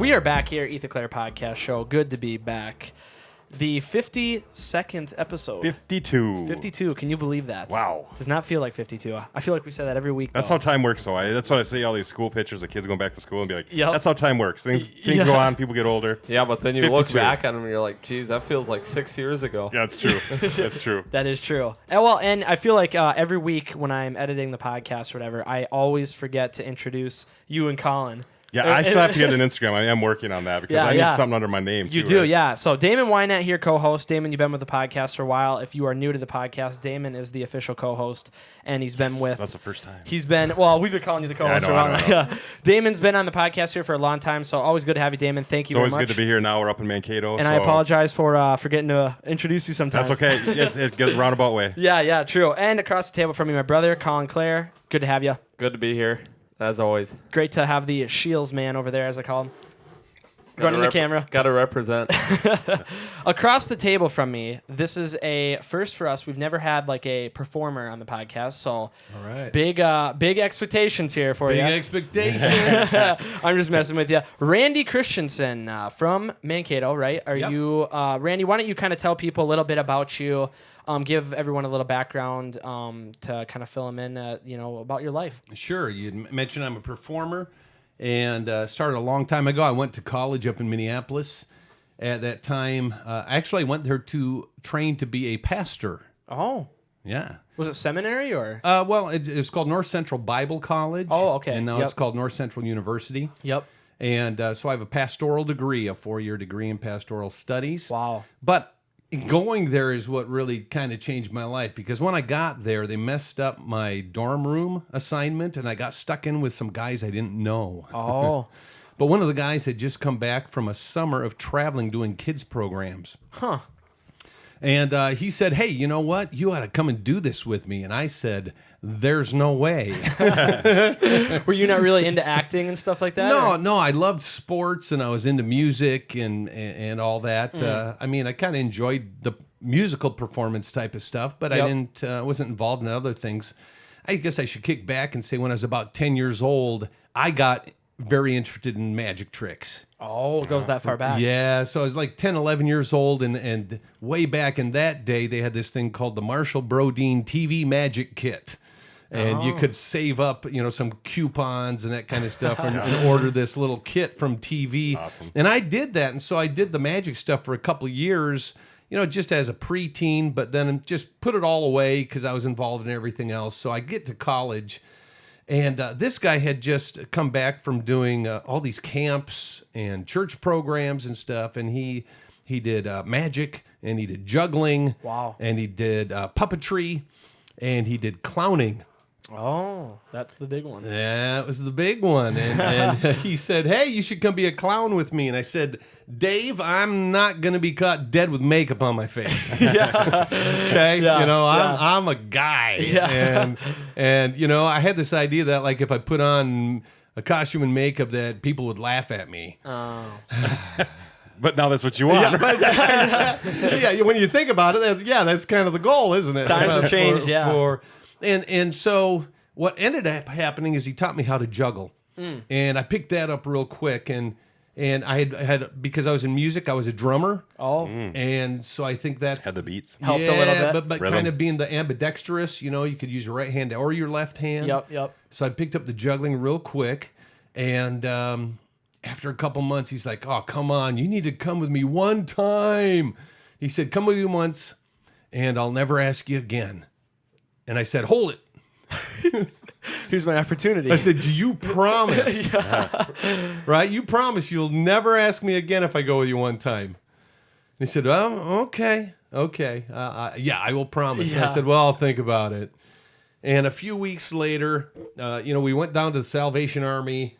We are back here, Eat the Clerc podcast show. Good to be back. The 52nd episode. 52. 52. Can you believe that? Wow. Does not feel like 52. I feel like we say that every week. That's though. how time works, though. That's what I see all these school pictures of kids going back to school and be like, Yep. that's how time works. Things go on, people get older. Yeah, but then you 52. look back at them and you're like, geez, that feels like 6 years ago. Yeah, it's true. That's true. That is true. And I feel like every week when I'm editing the podcast or whatever, I always forget to introduce you and Colin. Yeah, I still have to get an Instagram. I am working on that because I need something under my name, You too, do, right? yeah. So Damon Weinandt here, co-host. Damon, you've been with the podcast for a while. If you are new to the podcast, Damon is the official co-host, and he's been with... That's the first time. We've been calling you the co-host for a while. Yeah. Damon's been on the podcast here for a long time, so always good to have you, Damon. Thank you very much. It's always good to be here. Now we're up in Mankato. And I apologize for forgetting to introduce you sometimes. That's okay. It's a roundabout way. Yeah, true. And across the table from me, my brother, Colin Clerc. Good to have you. Good to be here, as always. Great to have the Shields man over there, as I call him. Running the camera. Got to represent. Across the table from me, this is a first for us. We've never had like a performer on the podcast, so All right. big expectations here for you. Big expectations. I'm just messing with you. Randy Christensen from Mankato, right? Are Yep. you, Randy? Why don't you kind of tell people a little bit about you? Give everyone a little background to kind of fill them in, about your life. Sure. You mentioned I'm a performer and started a long time ago. I went to college up in Minneapolis. At that time, actually, I went there to train to be a pastor. Oh, Yeah. was it seminary or? Well, it's called North Central Bible College. Oh, okay. And now Yep. it's called North Central University. Yep. And so I have a pastoral degree, a 4-year degree in pastoral studies. Wow. But going there is what really kind of changed my life, because when I got there, they messed up my dorm room assignment and I got stuck in with some guys I didn't know. Oh. But one of the guys had just come back from a summer of traveling doing kids programs. Huh. And he said, hey, you know what? You ought to come and do this with me. And I said, there's no way. Were you not really into acting and stuff like that? No, I loved sports and I was into music and all that. I mean, I kind of enjoyed the musical performance type of stuff, but Yep. I wasn't involved in other things. I guess I should kick back and say when I was about 10 years old, I got very interested in magic tricks. Oh, it goes that far back. Yeah, so I was like 10, 11 years old, and way back in that day, they had this thing called the Marshall Brodeen TV Magic Kit. And you could save up, some coupons and that kind of stuff and order this little kit from TV. Awesome. And I did that, and so I did the magic stuff for a couple of years, just as a preteen, but then just put it all away because I was involved in everything else. So I get to college, and this guy had just come back from doing all these camps and church programs and stuff, and he did magic, and he did juggling. Wow. And he did puppetry, and he did clowning. Oh, that's the big one. That was the big one. And he said, hey, you should come be a clown with me. And I said, Dave, I'm not going to be caught dead with makeup on my face. Okay? Yeah, I'm a guy. Yeah. And I had this idea that, like, if I put on a costume and makeup, that people would laugh at me. Oh. But now that's what you want. Yeah, when you think about it, that's kind of the goal, isn't it? Times have changed, yeah. And so what ended up happening is he taught me how to juggle. And I picked that up real quick. And I had because I was in music, I was a drummer. Oh. And so I think that's... Had the beats. Helped a little bit. But Rhythm. kind of being the ambidextrous, you could use your right hand or your left hand. Yep. So I picked up the juggling real quick. And after a couple months, he's like, oh, come on, you need to come with me one time. He said, come with me once, and I'll never ask you again. And I said, hold it. Here's my opportunity. I said, do you promise? Right? You promise you'll never ask me again if I go with you one time. And he said, oh, okay. Yeah, I will promise. Yeah. I said, well, I'll think about it. And a few weeks later, we went down to the Salvation Army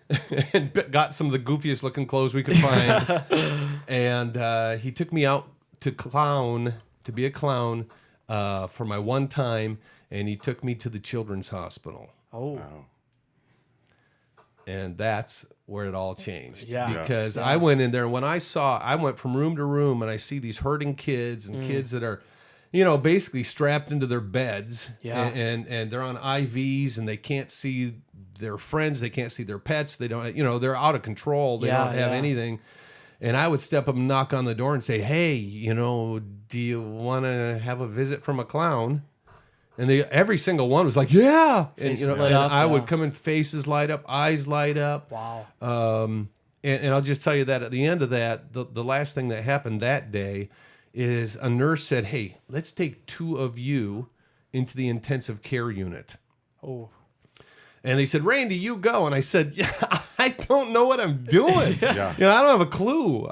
and got some of the goofiest looking clothes we could find. And he took me out to be a clown for my one time. And he took me to the Children's Hospital. Oh. Wow. And that's where it all changed. Yeah. Because I went in there, and when I went from room to room, and I see these hurting kids and kids that are, basically strapped into their beds. Yeah. And they're on IVs, and they can't see their friends. They can't see their pets. They don't, they're out of control. They don't have anything. And I would step up and knock on the door and say, hey, do you want to have a visit from a clown? And every single one was like, yeah. And, I would come in, faces light up, eyes light up. Wow. And I'll just tell you that at the end of that, the last thing that happened that day is a nurse said, hey, let's take 2 of you into the intensive care unit. Oh. And they said, Randy, you go. And I said, yeah, I don't know what I'm doing. Yeah. I don't have a clue.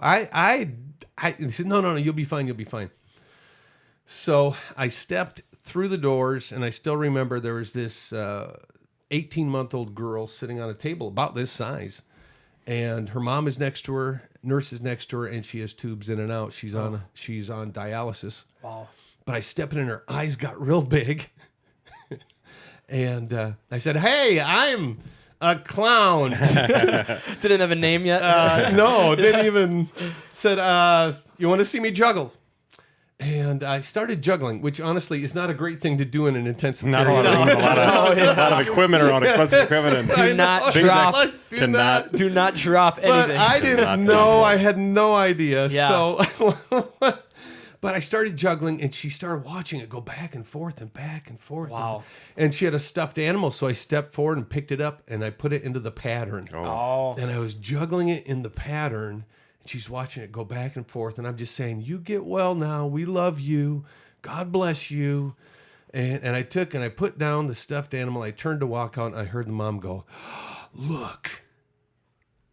He said, no, you'll be fine. You'll be fine. So I stepped through the doors, and I still remember there was this 18-month-old girl sitting on a table about this size. And her mom is next to her, nurse is next to her, and she has tubes in and out. She's on dialysis. Wow. But I stepped in and her eyes got real big. And I said, hey, I'm a clown. Didn't have a name yet? No, didn't even. Said, you want to see me juggle? And I started juggling, which honestly is not a great thing to do in an intensive care. Not a lot of equipment around, expensive equipment. And Do not drop anything. But I didn't know. I had no idea. Yeah. So, but I started juggling, and she started watching it go back and forth and back and forth. Wow. And she had a stuffed animal, so I stepped forward and picked it up, and I put it into the pattern. Oh. And I was juggling it in the pattern. She's watching it go back and forth, and I'm just saying, you get well now. We love you. God bless you. And I took and I put down the stuffed animal. I turned to walk out, and I heard the mom go, look.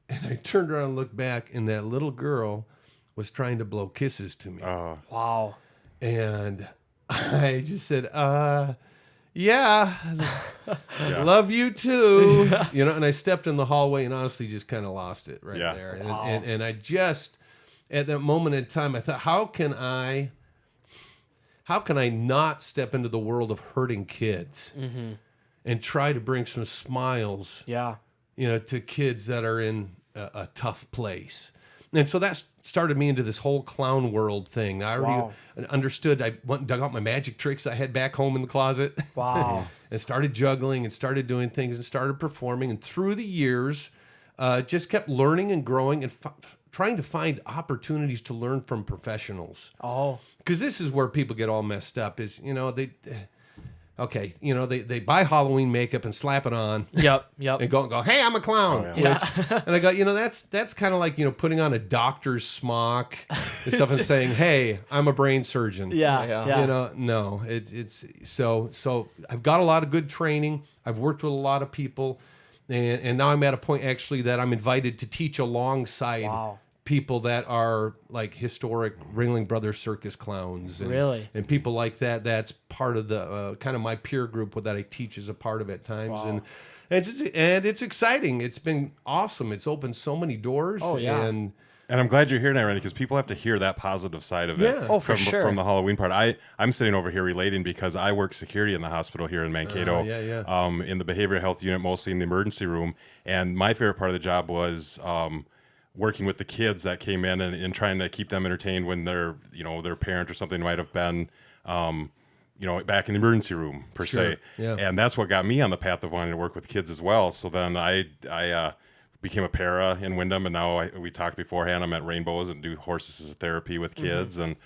And I turned around and looked back, and that little girl was trying to blow kisses to me. Wow. And I just said, yeah, love you too. And I stepped in the hallway and honestly just kind of lost it right there. And, Wow. and I just, at that moment in time, I thought, how can I not step into the world of hurting kids and try to bring some smiles, to kids that are in a tough place. And so that started me into this whole clown world thing. I already understood. I went and dug out my magic tricks I had back home in the closet. Wow. And started juggling and started doing things and started performing. And through the years, just kept learning and growing and trying to find opportunities to learn from professionals. Oh. Because this is where people get all messed up is, they buy Halloween makeup and slap it on. Yep. And go, hey, I'm a clown. And I go, that's kind of like, putting on a doctor's smock and stuff and saying, hey, I'm a brain surgeon. Yeah. No, it's so I've got a lot of good training. I've worked with a lot of people. And now I'm at a point actually that I'm invited to teach alongside people that are like historic Ringling Brothers circus clowns. And people like that. That's part of the kind of my peer group that I teach is a part of at times. And it's exciting. It's been awesome. It's opened so many doors. And I'm glad you're here now, Randy, because people have to hear that positive side of it. For sure. From the Halloween part. I'm sitting over here relating because I work security in the hospital here in Mankato. In the behavioral health unit, mostly in the emergency room. And my favorite part of the job was working with the kids that came in and trying to keep them entertained when their parent or something might have been, back in the emergency room per se. And that's what got me on the path of wanting to work with kids as well. So then I became a para in Windham, and now we talked beforehand. I'm at Rainbows and do horses therapy with kids, and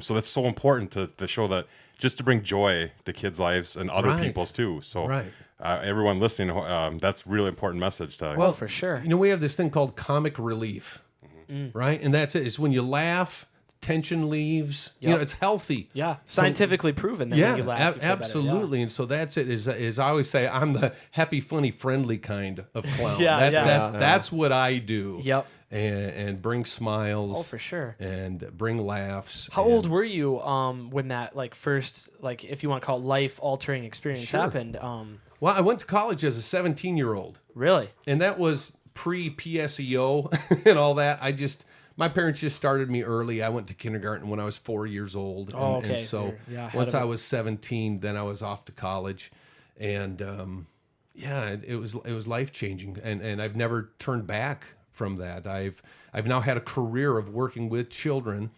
so that's so important to show that just to bring joy to kids' lives and other people's too. So everyone listening, that's a really important message to. Well, for sure. We have this thing called comic relief, right? And that's it. It's when you laugh, tension leaves. It's healthy. Yeah, scientifically proven that when you laugh, you feel absolutely. better. And so that's it. Is I always say I'm the happy, funny, friendly kind of clown. That's what I do. Yep. And bring smiles. Oh, for sure. And bring laughs. How old were you when that first if you want to call it life altering experience happened? Well, I went to college as a 17-year-old. Really? And that was pre-PSEO and all that. My parents just started me early. I went to kindergarten when I was 4 years old. And so once I was 17, then I was off to college. And it was life-changing. And I've never turned back from that. I've now had a career of working with children.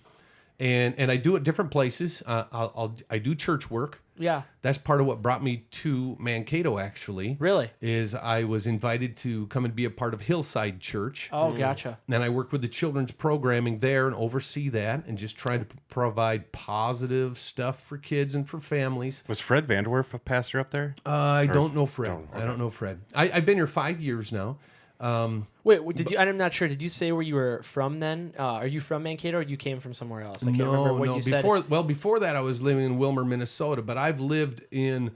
And I do it different places. I do church work. Yeah. That's part of what brought me to Mankato, actually. Really? Is I was invited to come and be a part of Hillside Church. Oh, gotcha. And I work with the children's programming there and oversee that and just try to provide positive stuff for kids and for families. Was Fred Vanderwerf a pastor up there? I don't know Fred. I don't know Fred. I've been here 5 years now. Wait, did you? I'm not sure. Did you say where you were from then? Are you from Mankato or you came from somewhere else? I can't remember what you said. Before that, I was living in Wilmer, Minnesota, but I've lived in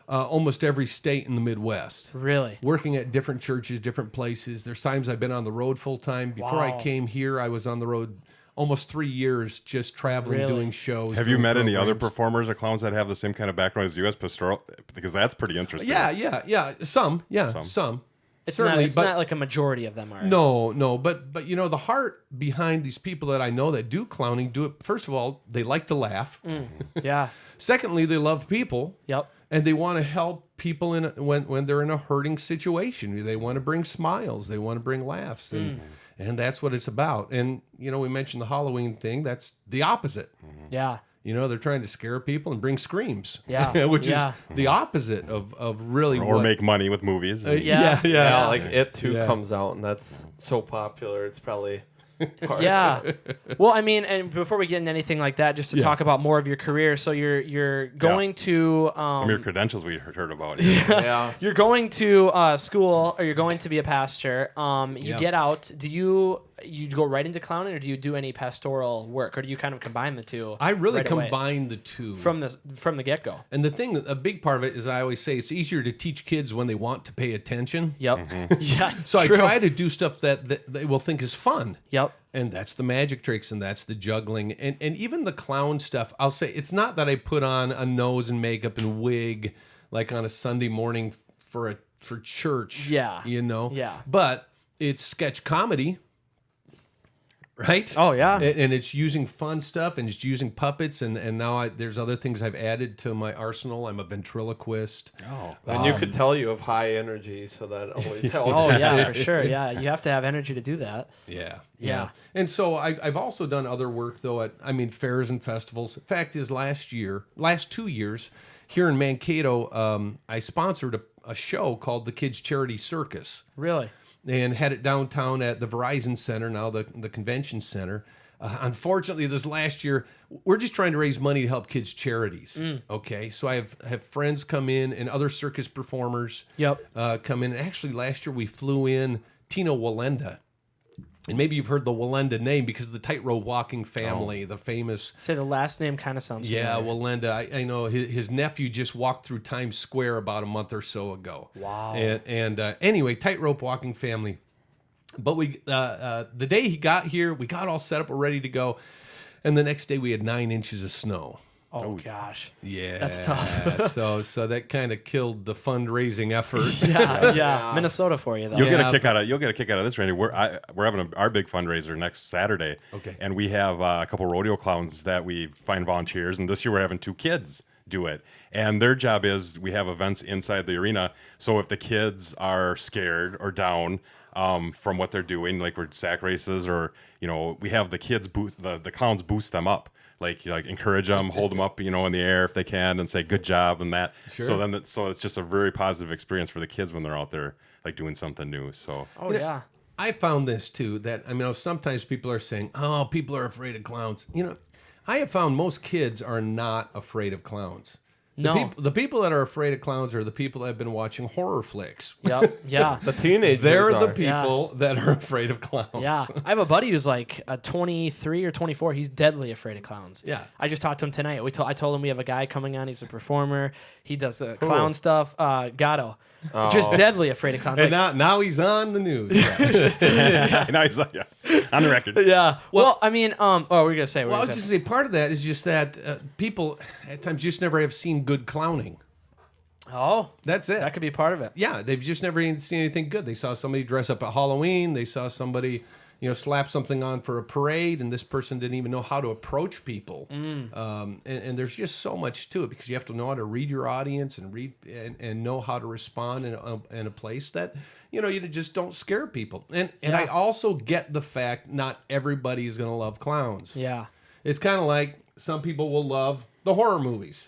almost every state in the Midwest. Really? Working at different churches, different places. There's times I've been on the road full time. Before I came here, I was on the road almost 3 years, just traveling, doing shows. Have you met any other performers or clowns that have the same kind of background as you as pastoral? Because that's pretty interesting. Yeah. Some. It's not like a majority of them are. No, but you know, the heart behind these people that I know that do clowning do it. First of all, they like to laugh. Yeah. Secondly, they love people. Yep. And they want to help people when they're in a hurting situation. They want to bring smiles. They want to bring laughs. And that's what it's about. And, you know, we mentioned the Halloween thing. That's the opposite. Yeah. You know, they're trying to scare people and bring screams. Yeah. Which is the opposite of really or make money with movies. Yeah, like It Too comes out, and that's so popular. It's probably hard. Yeah. Well, I mean, and before we get into anything like that, just to talk about more of your career. So you're going to some of your credentials we heard about. Yeah. You're going to school, or you're going to be a pastor. You get out. Do you go right into clowning, or do you do any pastoral work, or do you kind of combine the two? I really right away? combine the two from the get go. And the thing, a big part of it is I always say it's easier to teach kids when they want to pay attention. Yep. Yeah. So I try to do stuff that they will think is fun. Yep. And that's the magic tricks, and that's the juggling, and even the clown stuff. I'll say it's not that I put on a nose and makeup and wig like on a Sunday morning for church. Yeah. You know. Yeah. But it's sketch comedy. Right? Oh, yeah. And it's using fun stuff, and it's using puppets, and now there's other things I've added to my arsenal. I'm a ventriloquist. Oh. And you could tell you have high energy, so that always helps. Oh, yeah, for sure. Yeah, you have to have energy to do that. Yeah. And so I've also done other work, though, at fairs and festivals. Fact is, last 2 years, here in Mankato, I sponsored a show called the Kids Charity Circus. Really? And had it downtown at the Verizon Center, now the convention center. Unfortunately, this last year, we're just trying to raise money to help kids' charities. Okay, so I have friends come in and other circus performers come in. And actually, last year we flew in Tina Walenda. And maybe you've heard the Walenda name because of the tightrope walking family, the famous. Say the last name kind of sounds familiar. Walenda. I know his nephew just walked through Times Square about a month or so ago. Wow. And anyway, tightrope walking family. But we the day he got here, we got all set up, we're ready to go. And the next day we had 9 inches of snow. Oh gosh. Yeah. That's tough. so that kind of killed the fundraising effort. Yeah. Minnesota for you though. You'll get a kick out of this, Randy. We're having our big fundraiser next Saturday. Okay. And we have a couple rodeo clowns that we find volunteers, and this year we're having 2 kids do it. And their job is we have events inside the arena. So if the kids are scared or down from what they're doing, like we're sack races, or we have the kids the clowns boost them up. Like encourage them, hold them up, in the air if they can, and say good job and that. Sure. So it's just a very positive experience for the kids when they're out there like doing something new. So yeah. I found this too, that sometimes people are saying, "Oh, people are afraid of clowns." I have found most kids are not afraid of clowns. The people that are afraid of clowns are the people that have been watching horror flicks. Yep. Yeah. The teenagers They're the people that are afraid of clowns. Yeah. I have a buddy who's like 23 or 24. He's deadly afraid of clowns. Yeah. I just talked to him tonight. I told him we have a guy coming on. He's a performer. He does clown stuff. Gatto. Just deadly afraid of clowns. And now he's on the news. Now he's on the record. Yeah. Well, I mean, what were you going to say? Well, I was just going to say, part of that is just that people at times just never have seen good clowning. Oh. That's it. That could be part of it. Yeah, they've just never even seen anything good. They saw somebody dress up at Halloween. They saw somebody, slap something on for a parade, and this person didn't even know how to approach people. And there's just so much to it because you have to know how to read your audience and read and know how to respond in a place that you just don't scare people. And I also get the fact not everybody is going to love clowns. Yeah, it's kind of like some people will love the horror movies.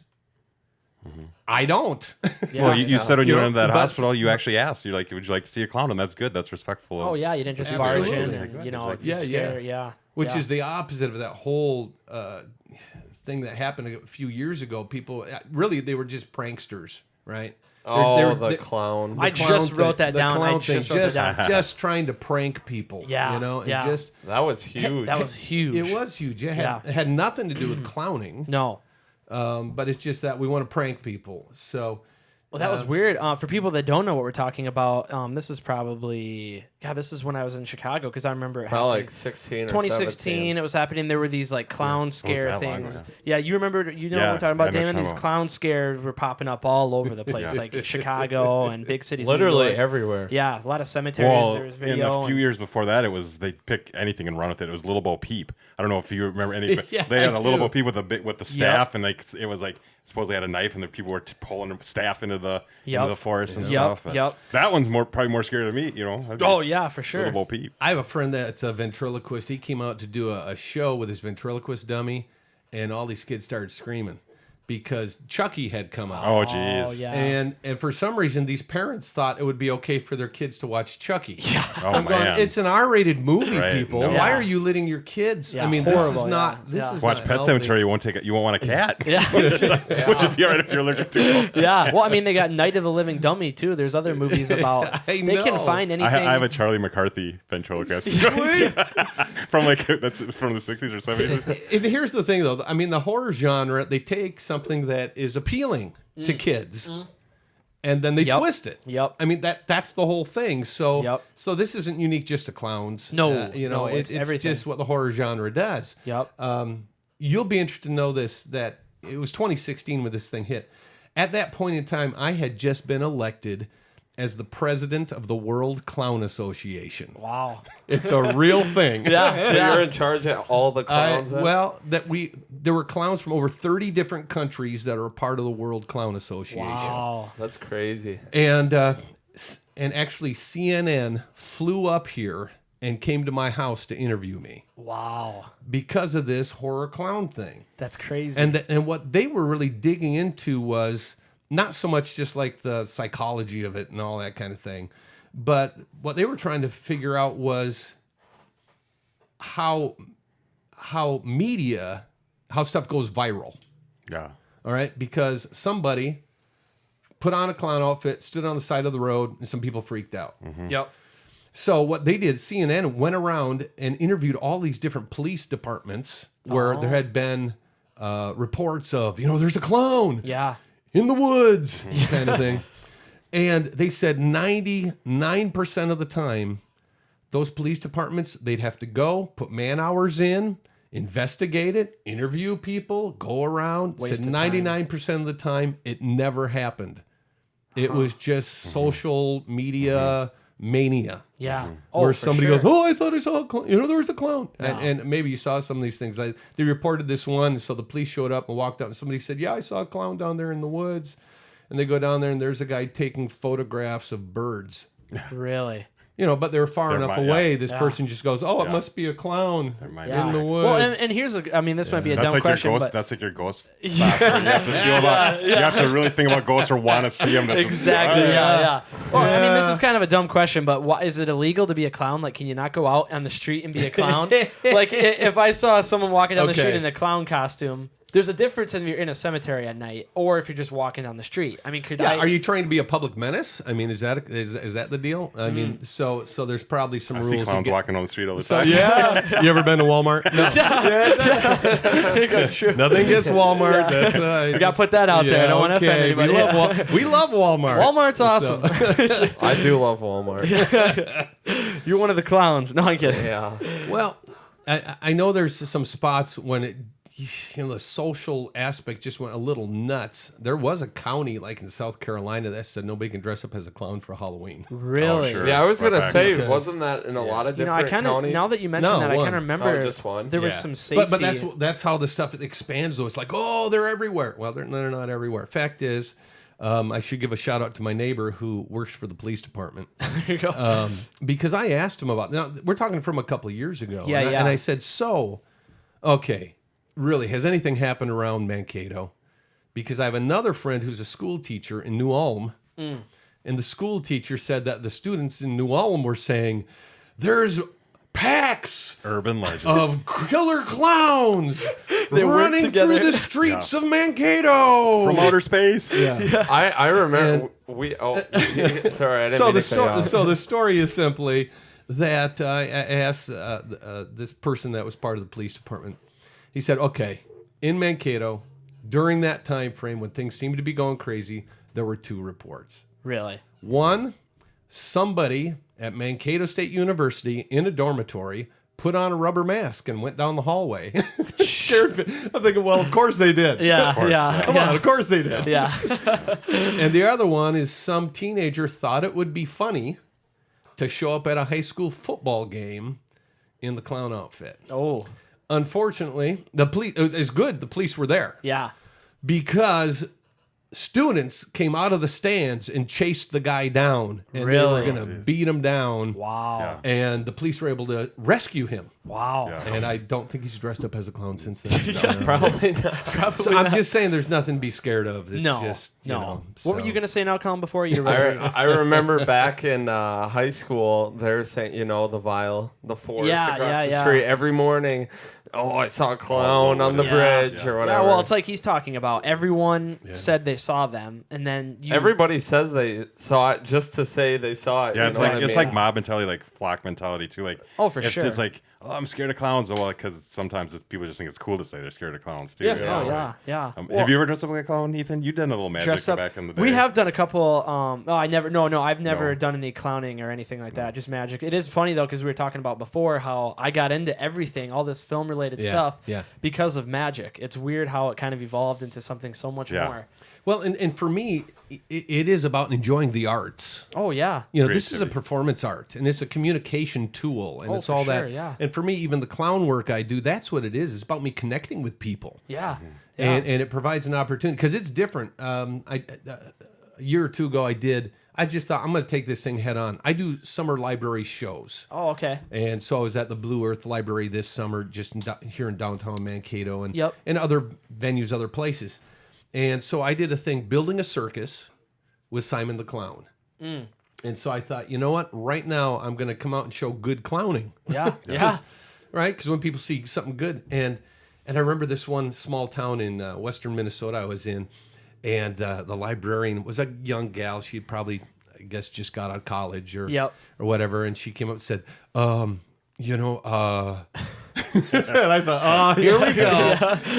I don't. Yeah. Well, you said when you went into that but- hospital, you actually asked. You're like, would you like to see a clown? And that's good. That's respectful. Oh yeah, you didn't just barge in Absolutely. and, you know, Yeah, scare. Yeah. Which yeah. is the opposite of that whole thing that happened a few years ago. People really, they were just pranksters, right? Oh, the clown. I just wrote that down. I just wrote that down. Just trying to prank people. Yeah, you know, and yeah. just That was huge. That was huge. it was huge. It had nothing to do with clowning. No. But it's just that we want to prank people. So, Well, that was weird. For people that don't know what we're talking about, this is probably this is when I was in Chicago because I remember it Probably happening. like 16 or 2016. 17. It was happening. There were these like clown scare that long things. ago? Yeah, you remember? You know Yeah, what we're talking about, I know Damon? what These you're talking clown scares were popping up all over the place, like Chicago and big cities. New Literally York. everywhere. Yeah, a lot of cemeteries. Well, there was in video. a few years before that, it was they pick anything and run with it. It was Little Bo Peep. I don't know if you remember any. Yeah, they had I a Little do. Bo Peep with the staff, and it was like supposedly had a knife, and the people were pulling the staff into the forest and stuff. Yep. That one's probably more scary to me. You know. Oh yeah, for sure. Little Bo Peep. I have a friend that's a ventriloquist. He came out to do a show with his ventriloquist dummy, and all these kids started screaming because Chucky had come out. Oh jeez. Oh yeah. And for some reason, these parents thought it would be okay for their kids to watch Chucky. Yeah. Oh I'm going, man. it's an R-rated movie, Right, people. no. Why Yeah. are you letting your kids? Yeah, I mean, horrible, this is not. yeah. This Yeah. is Watch not Pet healthy. Cemetery. You won't want a cat. Yeah. Which would be alright if you're allergic to them. Yeah. Well, I mean, they got Night of the Living Dummy too. There's other movies about. They know. can find anything. I have a Charlie McCarthy ventriloquist from that's from the 60s or 70s. And here's the thing, though. I mean, the horror genre, they take something that is appealing to kids, and then they twist it. Yep. I mean, that's the whole thing. So, Yep. so this isn't unique just to clowns. No, you know, no, it's everything. just what the horror genre does. Yep. You'll be interested to know this, that it was 2016 when this thing hit. At that point in time, I had just been elected as the president of the World Clown Association. Wow. It's a real thing. Yeah. So you're in charge of all the clowns? then? Well, there were clowns from over 30 different countries that are a part of the World Clown Association. Wow. That's crazy. And actually CNN flew up here and came to my house to interview me Wow. because of this horror clown thing. That's crazy. And what they were really digging into was not so much just like the psychology of it and all that kind of thing, but what they were trying to figure out was how stuff goes viral. Yeah. All right, because somebody put on a clown outfit, stood on the side of the road, and some people freaked out. Yep. So what they did, CNN went around and interviewed all these different police departments where there had been reports of, there's a clown Yeah. in the woods kind of thing. And they said 99% of the time, those police departments, they'd have to go, put man hours in, investigate it, interview people, go around. Waste Said of time. 99% of the time, it never happened. It was just social media mania. Yeah. Where for somebody sure. goes, I thought I saw a clown. There was a clown. And maybe you saw some of these things. They reported this one, so the police showed up and walked out, and somebody said, I saw a clown down there in the woods. And they go down there, and there's a guy taking photographs of birds. Really? But they're far enough might- away. yeah. This person just goes, it Yeah. must be a clown might in be. the woods. Well, and here's this might be a That's dumb like question, your ghost. but That's like your ghost. Class where you have to feel about. You have to really think about ghosts or want to see them. exactly. Yeah. Well, I mean, this is kind of a dumb question, but is it illegal to be a clown? Like, can you not go out on the street and be a clown? Like, if I saw someone walking down the Okay. street in a clown costume, there's a difference if you're in a cemetery at night or if you're just walking down the street. I mean, Are you trying to be a public menace? I mean, is that the deal? I mean, so there's probably some I rules. see clowns walking on the street all the So time. yeah, you ever been to Walmart? No. Nothing against Walmart. That's I got to put that out there. I don't want to offend anybody. We love Walmart. Walmart's awesome. I do love Walmart. You're one of the clowns. No, I'm kidding. Yeah. Well, I know there's some spots when it, the social aspect just went a little nuts. There was a county like in South Carolina that said nobody can dress up as a clown for Halloween. Really? sure. Yeah, I was gonna Right say, back. wasn't that in a lot of I different kind of counties? now that you mention No, that, I one. kind of remember just one. there was some safety. But that's how the stuff expands though. It's like, they're everywhere. Well, they're not everywhere. Fact is, I should give a shout out to my neighbor who works for the police department. There you go. Because I asked him about, now we're talking from a couple of years ago. Yeah, and yeah. And I said, okay, really, has anything happened around Mankato? because I have another friend who's a school teacher in New Ulm, and the school teacher said that the students in New Ulm were saying, "There's packs Urban legends of killer clowns running through the streets of Mankato from outer space." Yeah. I remember sorry, I didn't mean to cut you off. So the story is simply that I asked this person that was part of the police department. He said, "Okay, in Mankato, during that time frame when things seemed to be going crazy, there were 2 reports. Really? One, somebody at Mankato State University in a dormitory put on a rubber mask and went down the hallway." Scared me. I'm thinking, well, of course they did. Yeah, Come on, of course they did. Yeah. And the other one is some teenager thought it would be funny to show up at a high school football game in the clown outfit. Oh. Unfortunately, the police, it was good the police were there. Yeah. Because students came out of the stands and chased the guy down. And they were Really? going to beat him down. Wow. And the police were able to rescue him. Wow. Yeah. And I don't think he's dressed up as a clown since then. Probably not. Probably So I'm not. just saying there's nothing to be scared of. It's No. just, you No. know, What were so. you going to say now, Colin, before you were I remember back in high school, they're saying, the force Yeah, across yeah, the yeah. street every morning. Oh, I saw a clown on the Yeah. bridge or Yeah, whatever. well, it's like he's talking about. Everyone said they saw them, and then you. Everybody says they saw it just to say they saw it. Yeah, you it's know like what I it's mean? like mob mentality, like flock mentality too. Like Oh, for sure. It's like, oh, I'm scared of clowns. Well, because sometimes people just think it's cool to say they're scared of clowns too. Yeah. you Oh, know? yeah, yeah. Have you ever dressed up like a clown, Ethan? You done a little magic Dressed up back in the day. We have done a couple. I've never No. done any clowning or anything like that. Just magic. It is funny though because we were talking about before how I got into everything, all this film related stuff, because of magic. It's weird how it kind of evolved into something so much more. Well, and for me, it is about enjoying the arts. Oh yeah. You know, this is a Creativity. performance art, and it's a communication tool, and Oh, it's for all sure, that. yeah. And for me, even the clown work I do, that's what it is. It's about me connecting with people, Yeah. Mm-hmm. Yeah. and it provides an opportunity because it's different. A year or two ago, I just thought I'm going to take this thing head on. I do summer library shows. Oh, okay. And so I was at the Blue Earth Library this summer, just here in downtown Mankato, and Yep. and other venues, other places. And so I did a thing building a circus with Simon the Clown. And so I thought, you know what? Right now, I'm going to come out and show good clowning. Yeah. Yeah. Right? Because when people see something good, and I remember this one small town in western Minnesota I was in, and the librarian was a young gal. She had probably, I guess, just got out of college or whatever, and she came up and said, and I thought, oh, here we go.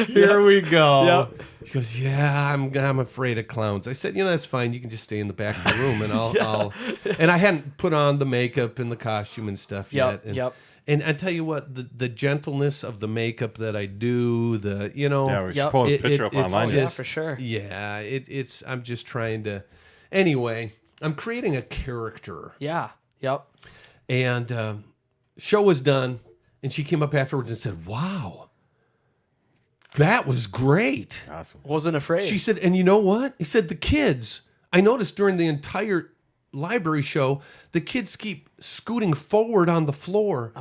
Here we go. Yep. She goes, yeah, I'm afraid of clowns. I said, that's fine. You can just stay in the back of the room, and I'll. And I hadn't put on the makeup and the costume and stuff yet. And, And I tell you what, the gentleness of the makeup that I do, Yeah, we should pull this picture up online. Yeah, for sure. Yeah, it's. I'm just trying to. Anyway, I'm creating a character. Yeah. Yep. And show was done, and she came up afterwards and said, "Wow, that was great." Awesome. Wasn't afraid. She said, "And you know what?" He said, "The kids. I noticed during the entire library show, the kids keep scooting forward on the floor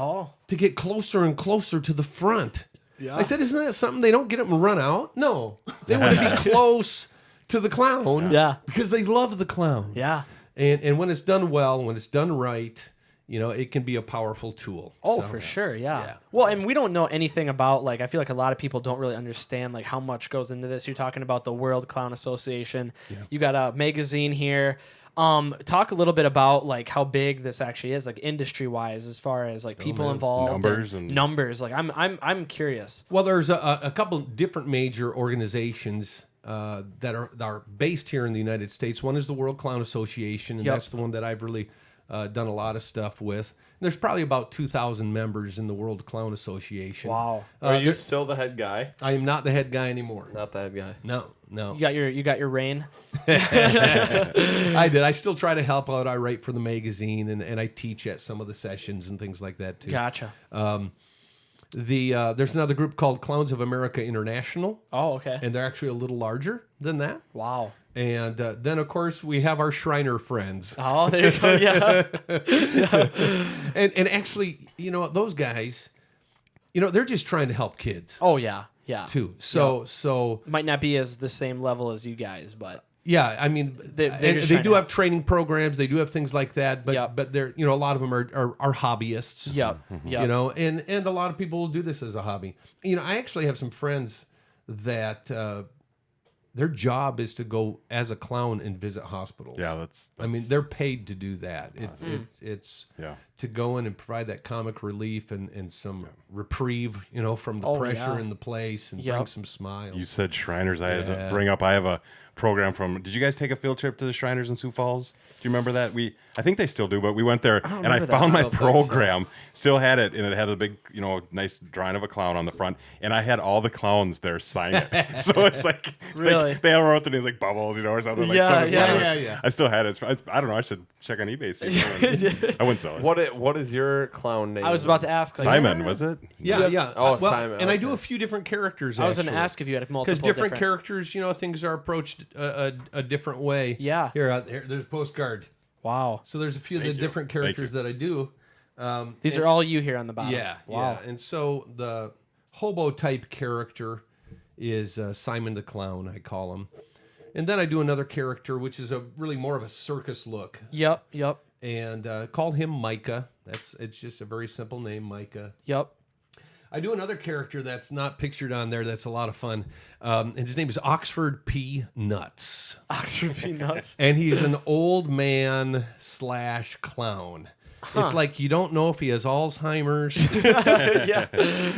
to get closer and closer to the front." Yeah. I said, "Isn't that something? They don't get up and run out. No, they want to be close to the clown. Because they love the clown. Yeah, and when it's done well, when it's done right." It can be a powerful tool. Oh, for sure, yeah. Well, and we don't know anything about, I feel like a lot of people don't really understand, how much goes into this. You're talking about the World Clown Association. Yeah. You got a magazine here. Talk a little bit about, how big this actually is, industry-wise, as far as, people involved. Numbers. I'm curious. Well, there's a couple different major organizations that are based here in the United States. One is the World Clown Association, and that's the one that I've really done a lot of stuff with. There's probably about 2,000 members in the World Clown Association. Wow. Are you still the head guy? I am not the head guy anymore. Not the head guy. No. You got your reign. I did. I still try to help out. I write for the magazine, and I teach at some of the sessions and things like that too. Gotcha. There's another group called Clowns of America International. Oh, okay. And they're actually a little larger than that. Wow. And then, of course, we have our Shriner friends. Oh, there you go. Yeah. And actually, those guys, they're just trying to help kids. Oh, yeah. Yeah. too. So might not be as the same level as you guys, but yeah, I mean, they do have training programs. They do have things like that, but they're a lot of them are hobbyists. Yep. And a lot of people will do this as a hobby. I actually have some friends that their job is to go as a clown and visit hospitals. Yeah, that's I mean, they're paid to do that. It's to go in and provide that comic relief and some reprieve, from the pressure in the place and bring some smiles. You said Shriners. I had to bring up. I have a program from. Did you guys take a field trip to the Shriners in Sioux Falls? Do you remember that? I think they still do, but we went there and I found my program. Still had it, and it had a big, nice drawing of a clown on the front, and I had all the clowns there sign it. So it's like, really, they all wrote the names like Bubbles, or something like Yeah. I still had it. I don't know. I should check on eBay. See I wouldn't sell it. What is your clown name? I was about to ask. Simon, was it? Yeah. Oh, Simon. And I do a few different characters. I was going to ask if you had multiple. Because different characters, things are approached a different way. Yeah. Here, there's a postcard. Wow. So there's a few of the different characters that I do. These are all you here on the bottom. Yeah. Wow. Yeah. And so the hobo type character is Simon the Clown, I call him. And then I do another character, which is really more of a circus look. Yep. And call him Micah. It's just a very simple name, Micah. Yep. I do another character that's not pictured on there that's a lot of fun. And his name is Oxford P. Nuts. Oxford P. Nuts. And he's an old man / clown. It's like you don't know if he has Alzheimer's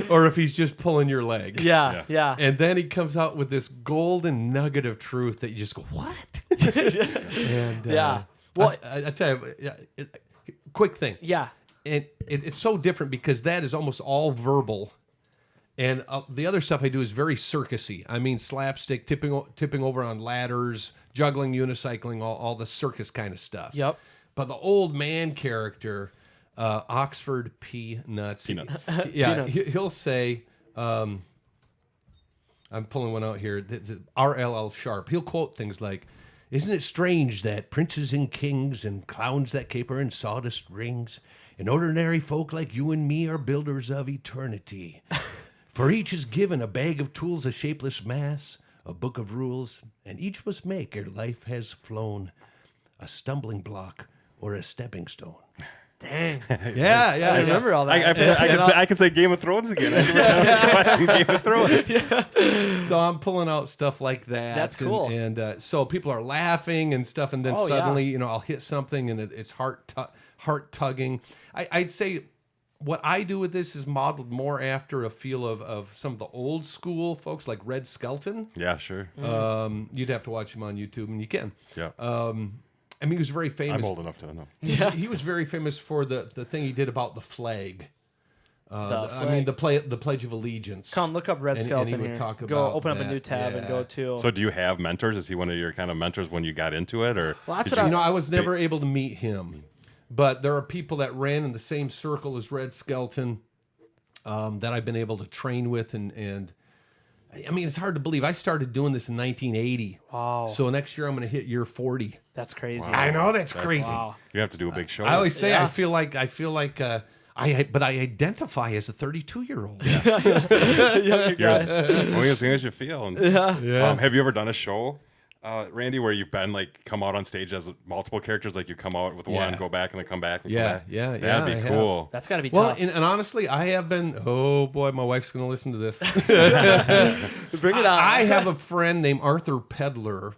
or if he's just pulling your leg. Yeah. And then he comes out with this golden nugget of truth that you just go, what? And, well, I tell you, quick thing. Yeah. It's so different because that is almost all verbal, and the other stuff I do is very circusy. I mean, slapstick, tipping over on ladders, juggling, unicycling, all the circus kind of stuff. Yep. But the old man character, Oxford P. Nuts. Peanuts. He'll say, I'm pulling one out here, R.L.L. Sharp. He'll quote things like, "Isn't it strange that princes and kings and clowns that caper in sawdust rings and ordinary folk like you and me are builders of eternity? For each is given a bag of tools, a shapeless mass, a book of rules, and each must make ere life has flown a stumbling block or a stepping stone." Dang. Yeah. I remember all that. I can say Game of Thrones again. I watching Game of Thrones. So I'm pulling out stuff like that. That's cool. And so people are laughing and stuff, and then suddenly, I'll hit something and it's heart tugging. I'd say what I do with this is modeled more after a feel of some of the old school folks like Red Skelton. Yeah, sure. You'd have to watch him on YouTube, and you can. Yeah. I mean, he was very famous. I'm old enough to know. He was very famous for the thing he did about the flag. I mean, the Pledge of Allegiance. Come look up Red Skelton and he would here. talk Go about open up that. a new tab and go to. So, do you have mentors? Is he one of your kind of mentors when you got into it, or? Well, that's did what you- I was never able to meet him, but there are people that ran in the same circle as Red Skelton that I've been able to train with, and I mean, it's hard to believe. I started doing this in 1980. Wow. So next year I'm going to hit year 40. That's crazy. Wow. I know that's crazy. Wow. You have to do a big show. I always say Yeah. I feel like I identify as a 32-year-old. You're as young as you feel. And, have you ever done a show, Randy, where you've been come out on stage as multiple characters? Like you come out with one, go back, and then come back. And come back? That'd be cool. That's got to be Well, tough. and honestly, I have been. Oh boy, my wife's going to listen to this. Bring it on. I have a friend named Arthur Pedder,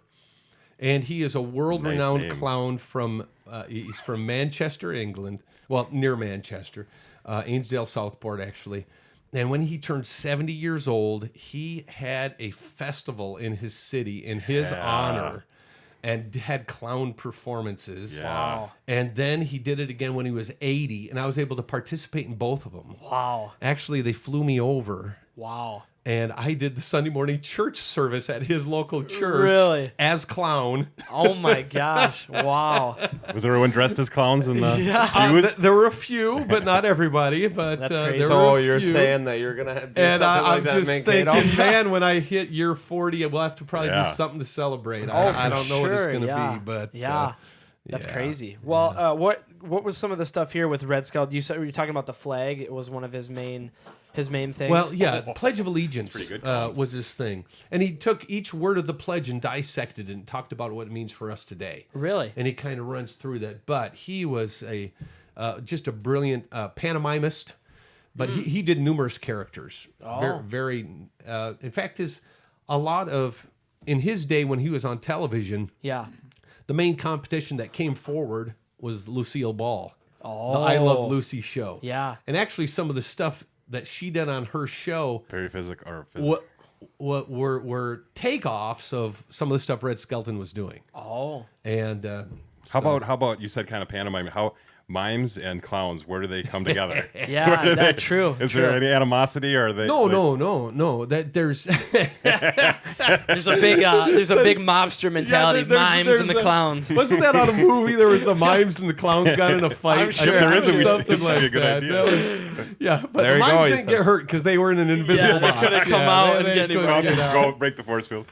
and he is a world-renowned Nice name. clown from. He's from Manchester, England. Well, near Manchester, Ainsdale, Southport, actually. And when he turned 70 years old, he had a festival in his city in his honor, and had clown performances. Yeah. Wow. And then he did it again when he was 80, and I was able to participate in both of them. Wow. Actually, they flew me over. Wow. And I did the Sunday morning church service at his local church. Really? As clown. Oh my gosh. Wow. Was everyone dressed as clowns in the pews? There were a few, but not everybody. But That's crazy. there So were a you're few. saying that you're gonna do And something like I'm that just in thinking, Mankato? man, when I hit year 40, we'll have to probably do something to celebrate. I don't know what it's going to be, but that's yeah. crazy. Well, what was some of the stuff here with Red Skull? You said you were talking about the flag. It was one of his main His main thing. Well, yeah, Pledge of Allegiance pretty good, was his thing. And he took each word of the pledge and dissected it and talked about what it means for us today. Really? And he kind of runs through that. But he was just a brilliant pantomimist. But he did numerous characters. Oh. Very in fact, in his day when he was on television, yeah. the main competition that came forward was Lucille Ball. Oh. The I Love Lucy show. Yeah. And actually some of the stuff that she did on her show Very physical. what were takeoffs of some of the stuff Red Skelton was doing. Oh. And How about you said kind of pantomime? How mimes and clowns, where do they come together? Yeah, that's true. Is there any animosity, or are they? No. That there's There's a big mobster mentality. Mimes and the clowns. Wasn't that on a movie? There was the mimes and the clowns got in a fight. I'm sure. If there is, something be like a good that. idea. That was, yeah, but There the you go, mimes didn't Ethan. get hurt because they were in an invisible they box. couldn't come out and they get couldn't anybody. get out. Go break the force field.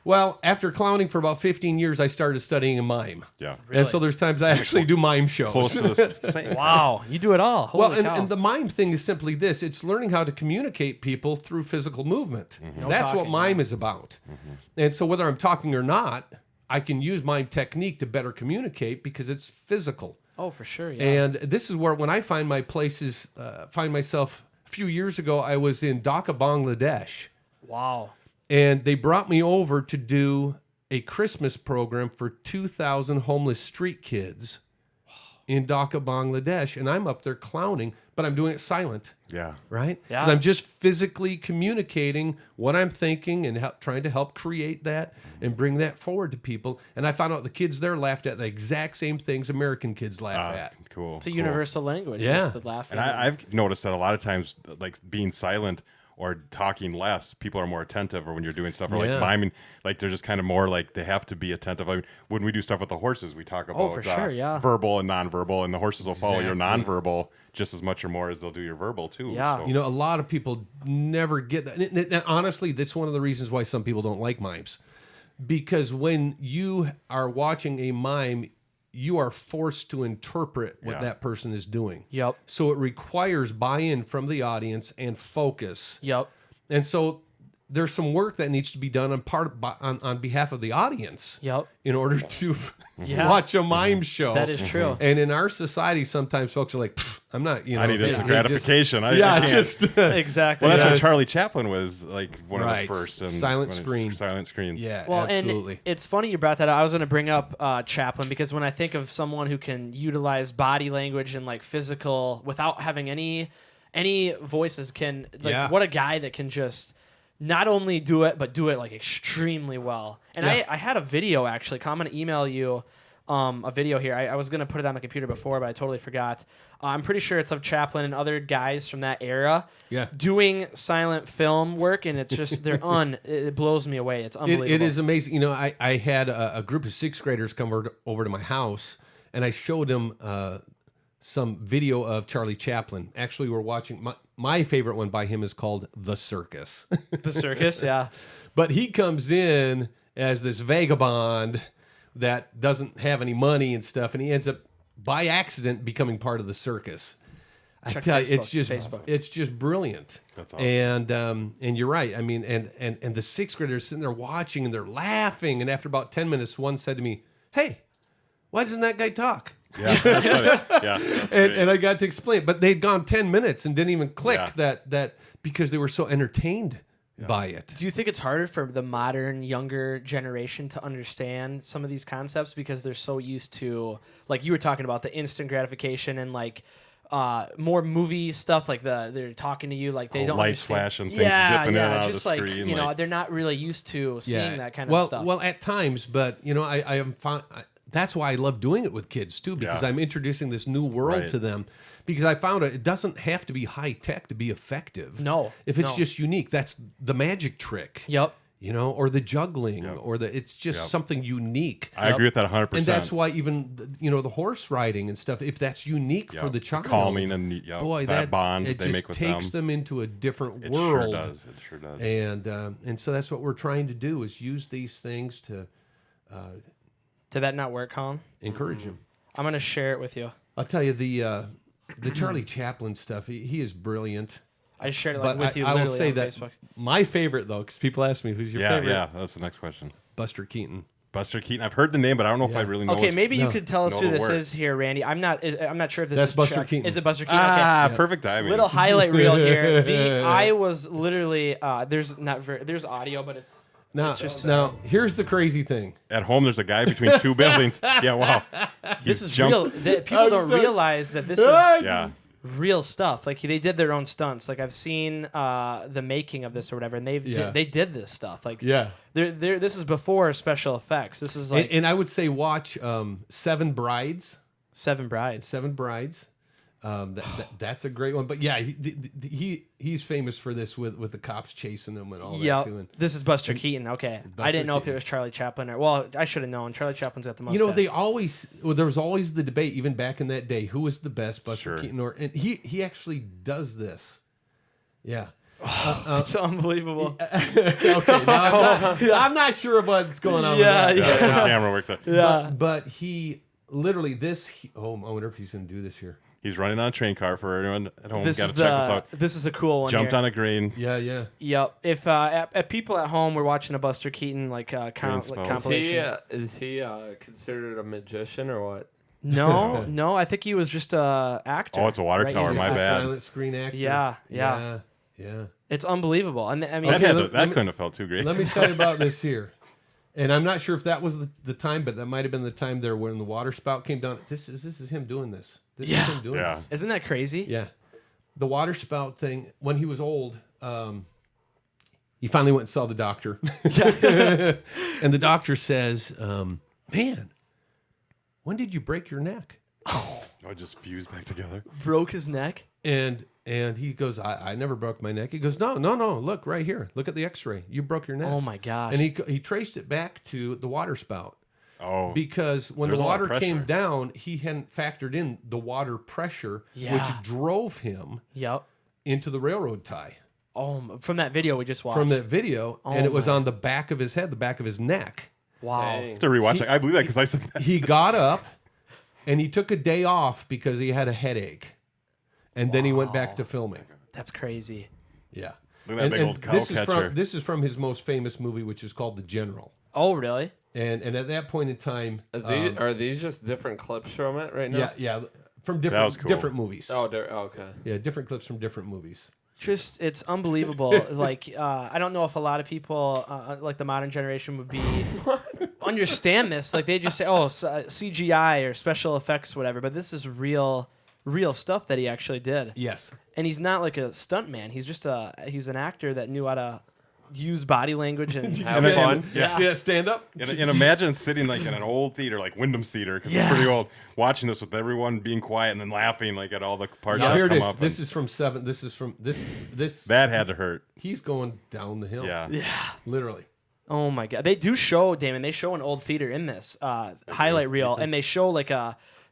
Well, after clowning for about 15 years, I started studying a mime. Yeah. And so there's times I actually do mime shows. Close to the same. Wow, you do it all. Holy Well, cow. and the mime thing is simply this. It's learning how to communicate people through physical movement. No That's what talking, mime is about. And so whether I'm talking or not, I can use mime technique to better communicate because it's physical. Oh, for sure. Yeah. And this is where when I find myself, a few years ago, I was in Dhaka, Bangladesh. Wow. And they brought me over to do a Christmas program for 2,000 homeless street kids in Dhaka, Bangladesh. And I'm up there clowning, but I'm doing it silent, Yeah. right? Yeah. Because I'm just physically communicating what I'm thinking and trying to help create that and bring that forward to people. And I found out the kids there laughed at the exact same things American kids laugh at. Cool. It's a universal language. Yeah. It's the laughing. And I've noticed that a lot of times, like being silent or talking less, people are more attentive. Or when you're doing stuff, or Yeah. like miming, like they're just kind of more like they have to be attentive. I mean, when we do stuff with the horses, we talk about for sure, yeah. verbal and nonverbal, and the horses will follow your Exactly. nonverbal just as much or more as they'll do your verbal too. Yeah. So. You know, a lot of people never get that. And honestly, that's one of the reasons why some people don't like mimes. Because when you are watching a mime, you are forced to interpret what Yeah. that person is doing. Yep. So it requires buy-in from the audience and focus. Yep. And so there's some work that needs to be done on behalf of the audience. Yep. In order to Yeah. watch a mime show. That is true. And in our society, sometimes folks are like, "Pfft, I'm not, you know. I need instant they just- gratification. I yeah, can't. it's just. Exactly. Well, that's yeah. what Charlie Chaplin was like one Right. of the first. And Silent when it- screen. Silent screens. Yeah, Well, absolutely. and it's funny you brought that up. I was going to bring up Chaplin because when I think of someone who can utilize body language and like physical without having any voices, Yeah. what a guy that can just not only do it but do it like extremely well. And Yeah. I had a video actually. I'm going to email you a video here. I was going to put it on the computer before, but I totally forgot. I'm pretty sure it's of Chaplin and other guys from that era Yeah. doing silent film work, and it's just it blows me away. It's unbelievable. It is amazing. You know, I had a group of sixth graders come over to my house, and I showed them some video of Charlie Chaplin. Actually, we're watching my favorite one by him is called The Circus. The circus, yeah. But he comes in as this vagabond that doesn't have any money and stuff, and he ends up by accident becoming part of the circus. I Check tell you, Facebook. it's just brilliant. That's awesome. And you're right. I mean, and the sixth graders sitting there watching and they're laughing. And after about 10 minutes, one said to me, "Hey, why doesn't that guy talk?" Yeah, that's funny. Yeah, that's great. And I got to explain, but they'd gone 10 minutes and didn't even click Yeah. that because they were so entertained by it. Do you think it's harder for the modern younger generation to understand some of these concepts because they're so used to, like you were talking about, the instant gratification and like more movie stuff, like they're talking to you like they don't lights understand. flash and things zipping in and out of just the like screen, you know like- they're not really used to seeing that kind of well, stuff. Well, at times, but you know, I am fine. That's why I love doing it with kids too, because Yeah. I'm introducing this new world Right. to them. Because I found it doesn't have to be high tech to be effective. No, if it's no. just unique, that's the magic trick. Yep. You know, or the juggling, Yep. or it's just Yep. something unique. I agree with that 100%. And that's why even the horse riding and stuff, if that's unique for the child, calming and boy, that bond it they just make with takes them. into a different It world. sure does. It sure does. And so that's what we're trying to do is use these things to Did that not work, Colin? encourage them. I'm gonna share it with you. I'll tell you the Charlie Chaplin stuff. He is brilliant. I shared it But with you I will literally say on that Facebook. my favorite, though, because people ask me, who's your Yeah, favorite? yeah. That's the next question. Buster Keaton. Buster Keaton. I've heard the name, but I don't know if I really know. Okay, maybe you could tell us know who the this work. is here, Randy. I'm not sure if this That's is Buster Chuck. Keaton. Is it Buster Keaton? Ah, Okay. perfect timing. Little highlight reel here. I was literally there's audio, but it's just Now, here's the crazy thing. At home, there's a guy between two buildings. Yeah, wow. this is jumped- real. People don't realize that this is Yeah. real stuff. Like they did their own stunts. Like I've seen the making of this or whatever, and they did this stuff. Like this is before special effects. This is like And I would say watch Seven Brides. Seven Brides. Seven Brides. That's a great one. But yeah, he's famous for this with the cops chasing him and all that too. And This is Buster Keaton. Okay, I didn't know if Keaton. it was Charlie Chaplin or I should have known. Charlie Chaplin's got the most. there was always the debate even back in that day, who was the best, Buster Sure. Keaton and he actually does this. Yeah. it's unbelievable. Okay. Now I'm not sure what's going on. Yeah, with that. Yeah, some camera work there. Yeah. But he literally I wonder if he's gonna do this here. He's running on a train car for everyone at home. This Got is to check this out. This is a cool one. Jumped here. on a green. Yeah. Yep. If at people at home were watching a Buster Keaton compilation. Is he considered a magician or what? No, I think he was just a actor. Oh, it's a water right? tower. He's My a- bad. Silent screen actor. Yeah. Yeah. It's unbelievable. And I mean, That couldn't have felt too great. Let me tell you about this here. And I'm not sure if that was the time, but that might have been the time there when the water spout came down. This is him doing this. This is him doing Yeah. this. isn't that crazy? Yeah. The water spout thing, when he was old, he finally went and saw the doctor. And the doctor says, man, when did you break your neck? Oh, just fused back together. Broke his neck. And he goes, I never broke my neck. He goes, no, look right here. Look at the x-ray. You broke your neck. Oh my gosh. And he traced it back to the water spout. Oh. Because when There's the a lot of water came pressure. down, he hadn't factored in the water pressure, which drove him Yep. into the railroad tie. Oh, from that video we just watched. From that video, and it was on the back of his head, the back of his neck. Wow. Dang. To rewatch that. I believe that because I said that. He got up, and he took a day off because he had a headache. And then he went back to filming. That's crazy. Yeah. Look at that big old cow catcher. This is from his most famous movie, which is called The General. Oh, really? And at that point in time, Are these just different clips from it right now? yeah, from That was cool. different movies. Oh, okay. Yeah, different clips from different movies. Just it's unbelievable. Like I don't know if a lot of people like the modern generation would be understand this. Like they just say, oh, CGI or special effects, whatever. But this is real stuff that he actually did. Yes. And he's not like a stunt man. He's just he's an actor that knew how to use body language and have fun. Yeah. See that stand up? And imagine sitting like in an old theater, like Wyndham's Theater, because it's pretty old, watching this with everyone being quiet and then laughing like at all the parts Now that here it come is. up. This is from 7. This is from this. That had to hurt. He's going down the hill. Yeah. Literally. Oh my god, they do show Damon. They show an old theater in this highlight reel, and they show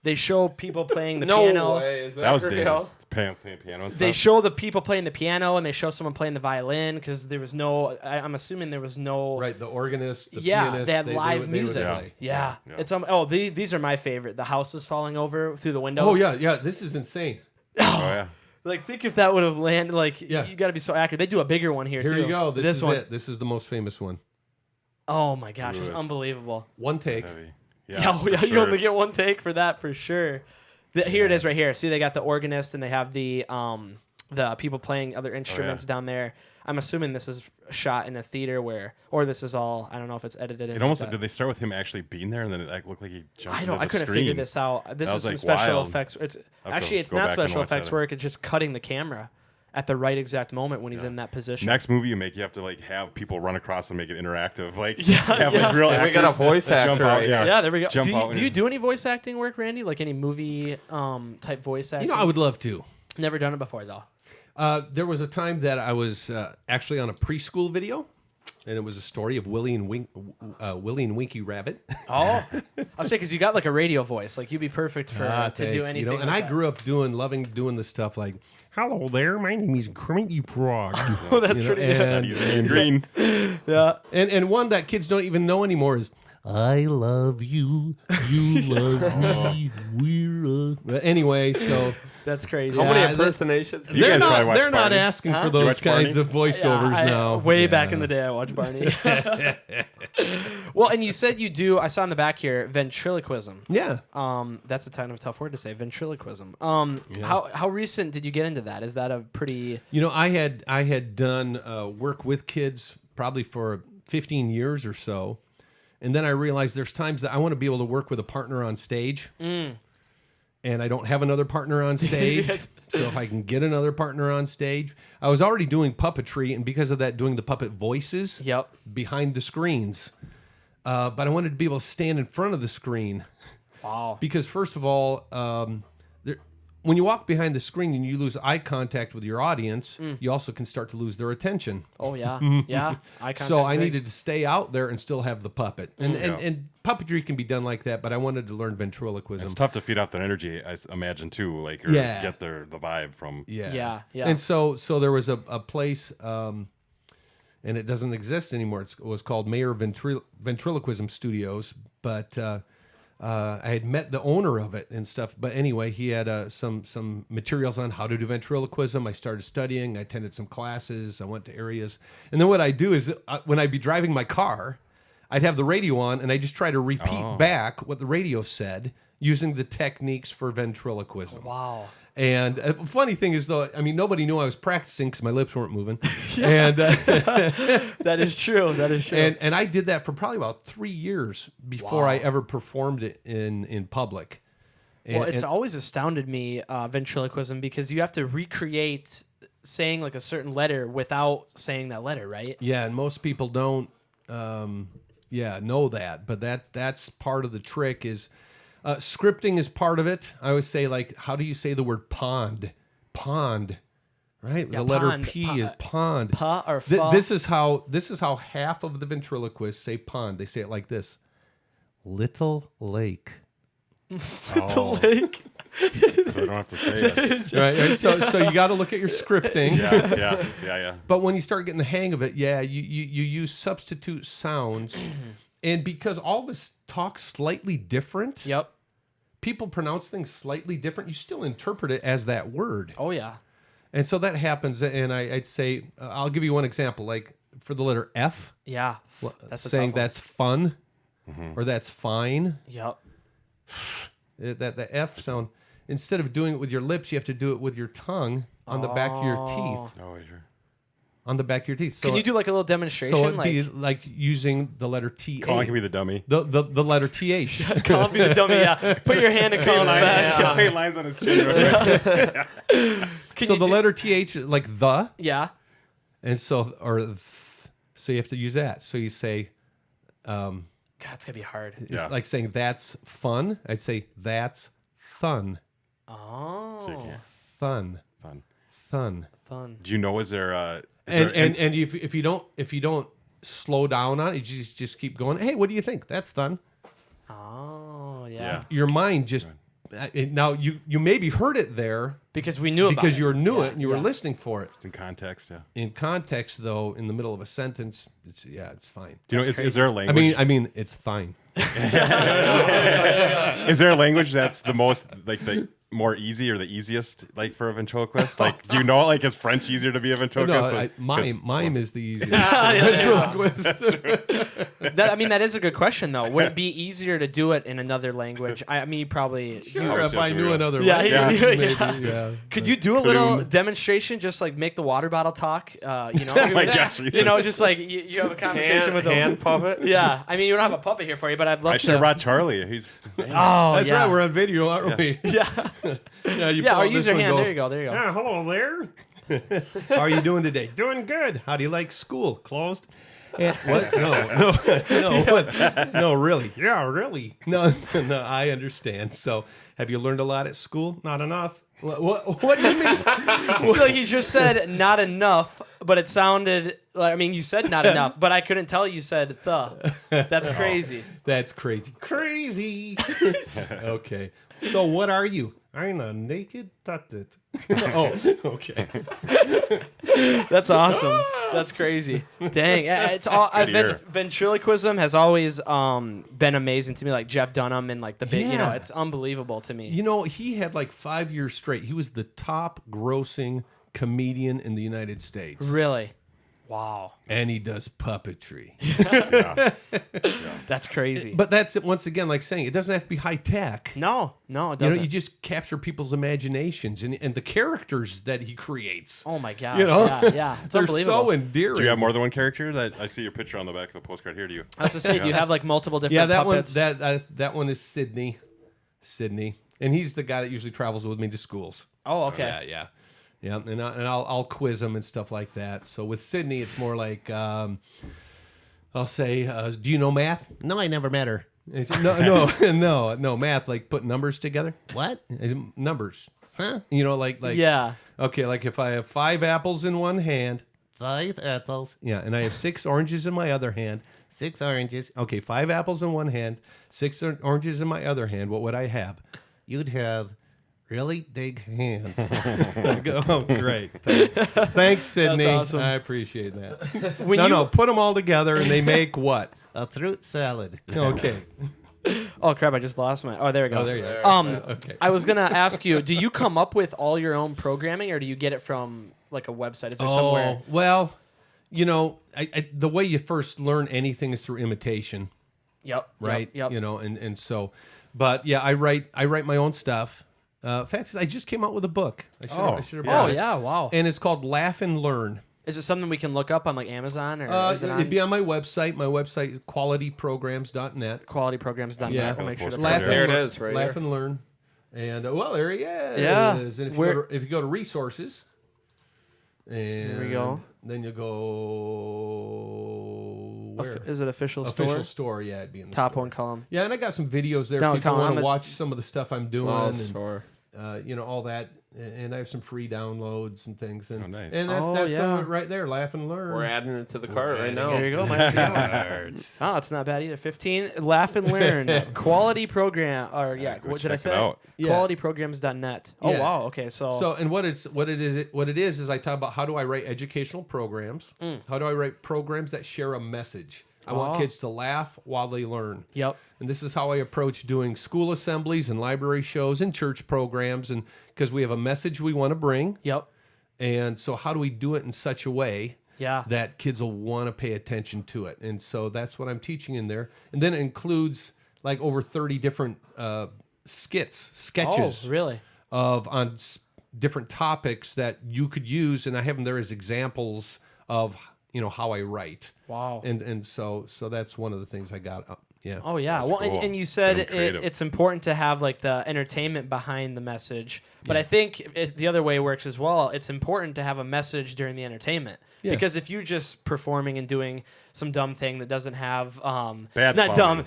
they show people playing the piano. No way. Is That was real? dangerous. Playing piano and stuff. They show the people playing the piano, and they show someone playing the violin because there was no. I'm assuming there was no. Right. The organist, the Yeah, pianist. they had live would music. play. Yeah. Yeah. It's these are my favorite. The house is falling over through the windows. Oh, yeah. This is insane. Oh, yeah. Like think if that would have landed. Like Yeah. you got to be so accurate. They do a bigger one here Here too. you go. This is one. it. This is the most famous one. Oh my gosh, it's Ooh, unbelievable. One take. Heavy. Yeah, for you sure. only get one take for that for sure. Here it is right here. See, they got the organist and they have the people playing other instruments down there. I'm assuming this is shot in a theater or this is all. I don't know if it's edited. It almost did they start with him actually being there and then it looked like he jumped into the I couldn't screen. figure this out. This That is was, some like, special wild. effects. It's I'll have to actually it's go not back and special watch effects that. work. It's just cutting the camera at the right exact moment when he's in that position. Next movie you make, you have to like have people run across and make it interactive. Like yeah. have like real And we actors got a voice that jump actor out. right Yeah. Yeah, there we go. Jump out Do you do any voice acting work, Randy? Like any movie type voice acting? You know, I would love to. Never done it before though. There was a time that I was actually on a preschool video, and it was a story of Willie and Winky Rabbit. Oh, I'll say because you got like a radio voice, like you'd be perfect for to do Thanks, anything. You know, and like I that. grew up loving doing the stuff like, "Hello there, my name is Kermit Frog." Oh, that's You know, pretty good. And he's in green. Yeah. And one that kids don't even know anymore is I love you, you love me, we're anyway, so That's crazy. How many impersonations? You guys probably watch they're not Barney. asking for You those watch kinds Barney? of voiceovers now. Way back in the day, I watched Barney. Well, and you said you do, I saw in the back here, ventriloquism. Yeah. That's a kind of tough word to say, ventriloquism. How recent did you get into that? Is that a pretty... You know, I had done work with kids probably for 15 years or so. And then I realized there's times that I want to be able to work with a partner on stage. And I don't have another partner on stage. So if I can get another partner on stage. I was already doing puppetry, and because of that, doing the puppet voices behind the screens. But I wanted to be able to stand in front of the screen. Wow. Because first of all, when you walk behind the screen and you lose eye contact with your audience, you also can start to lose their attention. Oh, yeah. Yeah. Eye contact So I big. needed to stay out there and still have the puppet. And puppetry can be done like that, but I wanted to learn ventriloquism. It's tough to feed off that energy, I imagine, too, like, or get the vibe from... Yeah. And so there was a place, and it doesn't exist anymore. It was called Mayor Ventriloquism Studios, but... I had met the owner of it and stuff, but anyway, he had some materials on how to do ventriloquism. I started studying. I attended some classes. I went to areas, and then what I do is when I'd be driving my car, I'd have the radio on, and I just try to repeat back what the radio said using the techniques for ventriloquism. Wow. And funny thing is, though, I mean, nobody knew I was practicing because my lips weren't moving. And That is true. That is true. and I did that for probably about 3 years before I ever performed it in public. Well, it's always astounded me, ventriloquism, because you have to recreate saying like a certain letter without saying that letter, right? Yeah, and most people don't know that, but that's part of the trick is scripting is part of it. I always say, like, how do you say the word pond? Pond, right? Yeah, the letter pond, P is pond. Pa or fa? This is how half of the ventriloquists say pond. They say it like this: little lake. The lake. So I don't have to say it. Right. So you got to look at your scripting. Yeah. But when you start getting the hang of it, you use substitute sounds, and because all of us talk slightly different. Yep. People pronounce things slightly different. You still interpret it as that word. Oh, yeah. And so that happens. And I'd say, I'll give you one example. Like for the letter F, Yeah. That's a saying tough one. that's fun or that's fine. Yep. That the F sound, instead of doing it with your lips, you have to do it with your tongue on the back of your teeth. Oh, sure. On the back of your teeth. So Can you do like a little demonstration? So it'd be like using the letter T. Colin can be the dummy. The letter TH. Colin be the dummy, yeah. Put your hand in Colin's back. Just paint lines on his chin. So the letter TH, like the. Yeah. And so, so you have to use that. So you say, God, it's going to be hard. it's like saying that's fun. I'd say that's fun. Oh. Fun. Fun. Do you know, is there And if you don't slow down on it, you just keep going. Hey, what do you think? That's fun. Oh, yeah. Your mind just now you maybe heard it there Because we knew about it. because you knew it and you were listening for it. in context? Yeah. In context, though, in the middle of a sentence, it's fine. Do you know, is there a language? I mean, it's fine. Is there a language that's the most, like, the more easy or the easiest, like, for a ventriloquist? Like, do you know, like, is French easier to be a ventriloquist? Mime is the easiest. Ventriloquist. That is a good question, though. Would it be easier to do it in another language? I mean, probably. Sure, if I knew another Yeah, language, yeah. maybe, yeah. Could you do a little demonstration, just like make the water bottle talk? You know, Oh my gosh, you know, just like you have a conversation with hand puppet. Yeah, I mean, you don't have a puppet here for you, but I'd love I to. should have brought Charlie. He's Oh, That's yeah. right. We're on video, aren't we? Yeah, Yeah. You yeah. pull Or out use this your one, hand. go, There you go. There you go. "Ah, hello there. How are you doing today? Doing good. How do you like school? Closed. What? No. What? No, really. Yeah, really. No. I understand. So, have you learned a lot at school? Not enough. What do you mean? So he just said not enough, but it sounded like, I mean, you said not enough, but I couldn't tell you said the. That's crazy. That's crazy. Crazy. Okay. So, what are you? I'm a naked puppet. Oh, okay. That's awesome. That's crazy. Dang, it's all. Ventriloquism has always been amazing to me. Like Jeff Dunham and like the big, it's unbelievable to me. He had like 5 years straight. He was the top grossing comedian in the United States. Really? Wow. And he does puppetry. That's crazy. But that's it. Once again, like saying, it doesn't have to be high tech. No, it doesn't. You just capture people's imaginations and the characters that he creates. Oh my gosh. Yeah. It's They're unbelievable. so endearing. Do you have more than one character? That I see your picture on the back of the postcard here. Do you? I was to say, do you have like multiple different puppets? That one is Sydney, and he's the guy that usually travels with me to schools. Oh, okay. Yeah, and I'll quiz him and stuff like that. So with Sydney, it's more like I'll say, "Do you know math?" No, I never met her. And say, no, math, like put numbers together. What? Numbers? Huh? Like yeah. Okay, like if I have 5 apples in one hand, 5 apples. Yeah, and I have 6 oranges in my other hand, 6 oranges. Okay, 5 apples in one hand, 6 oranges in my other hand. What would I have? You'd have really big hands. I go, oh, great. Thanks, Sydney. That's awesome. I appreciate that. Put them all together and they make what? A fruit salad. Okay. Oh, crap. I just lost my... Oh, there we go. Oh, there you go. Okay. I was going to ask you, do you come up with all your own programming or do you get it from like a website? Is there somewhere... Well, the way you first learn anything is through imitation. Yep. Right? Yep. And so... But, yeah, I write my own stuff. In fact, I just came out with a book. I should have brought it. Yeah, wow. And it's called Laugh and Learn. Is it something we can look up on like Amazon or is it on? It'd be on my website. My website is qualityprograms.net. Qualityprograms.net. Yeah. We'll make sure to Laugh there it is, right Laugh here. and Learn. And there he is. Yeah. And if you go to resources, and there we go. Then you go where? Is it official store? Official store, yeah, it'd be in the Top store. one column. Yeah, and I got some videos there. No, People column. want to watch some of the stuff I'm doing. Oh, and, sure. all that. And I have some free downloads and things. And, nice. And that's some of it right there. Laugh and Learn. We're adding it to the cart right now. There you go. Oh, it's not bad either. 15. Laugh and Learn. Quality program. Or what did I say? Yeah. Qualityprograms.net. Oh Yeah. wow. Okay. So and what it is I talk about how do I write educational programs? How do I write programs that share a message? I want kids to laugh while they learn. Yep. And this is how I approach doing school assemblies and library shows and church programs, and because we have a message we want to bring. Yep. And so how do we do it in such a way that kids will want to pay attention to it? And so that's what I'm teaching in there. And then it includes like over 30 different sketches. Oh, really? On different topics that you could use, and I have them there as examples of how I write. Wow. And so that's one of the things I got. Yeah. Oh yeah. That's well, cool. and you said Creative. it's important to have like the entertainment behind the message, but I think the other way works as well. It's important to have a message during the entertainment because if you're just performing and doing some dumb thing that doesn't have not dumb,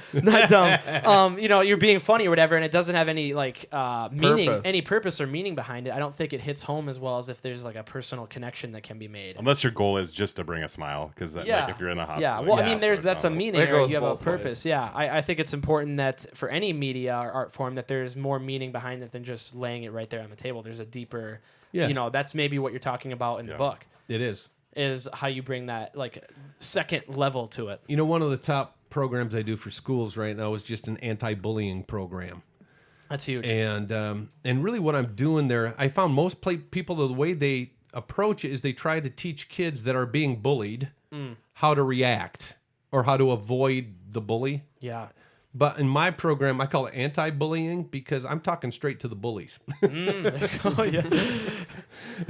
you're being funny or whatever, and it doesn't have any like meaning, any purpose or meaning behind it. I don't think it hits home as well as if there's like a personal connection that can be made. Unless your goal is just to bring a smile, because like if you're in the hospital. Yeah, well, I mean, that's a meaning, or you have a purpose. Ways. Yeah, I think it's important that for any media or art form that there's more meaning behind it than just laying it right there on the table. There's a deeper, that's maybe what you're talking about in the book. It is how you bring that like second level to it. One of the top programs I do for schools right now is just an anti-bullying program. That's huge. And really what I'm doing there, I found most people, the way they approach it is they try to teach kids that are being bullied how to react or how to avoid the bully. Yeah. But in my program, I call it anti-bullying because I'm talking straight to the bullies. Oh, yeah.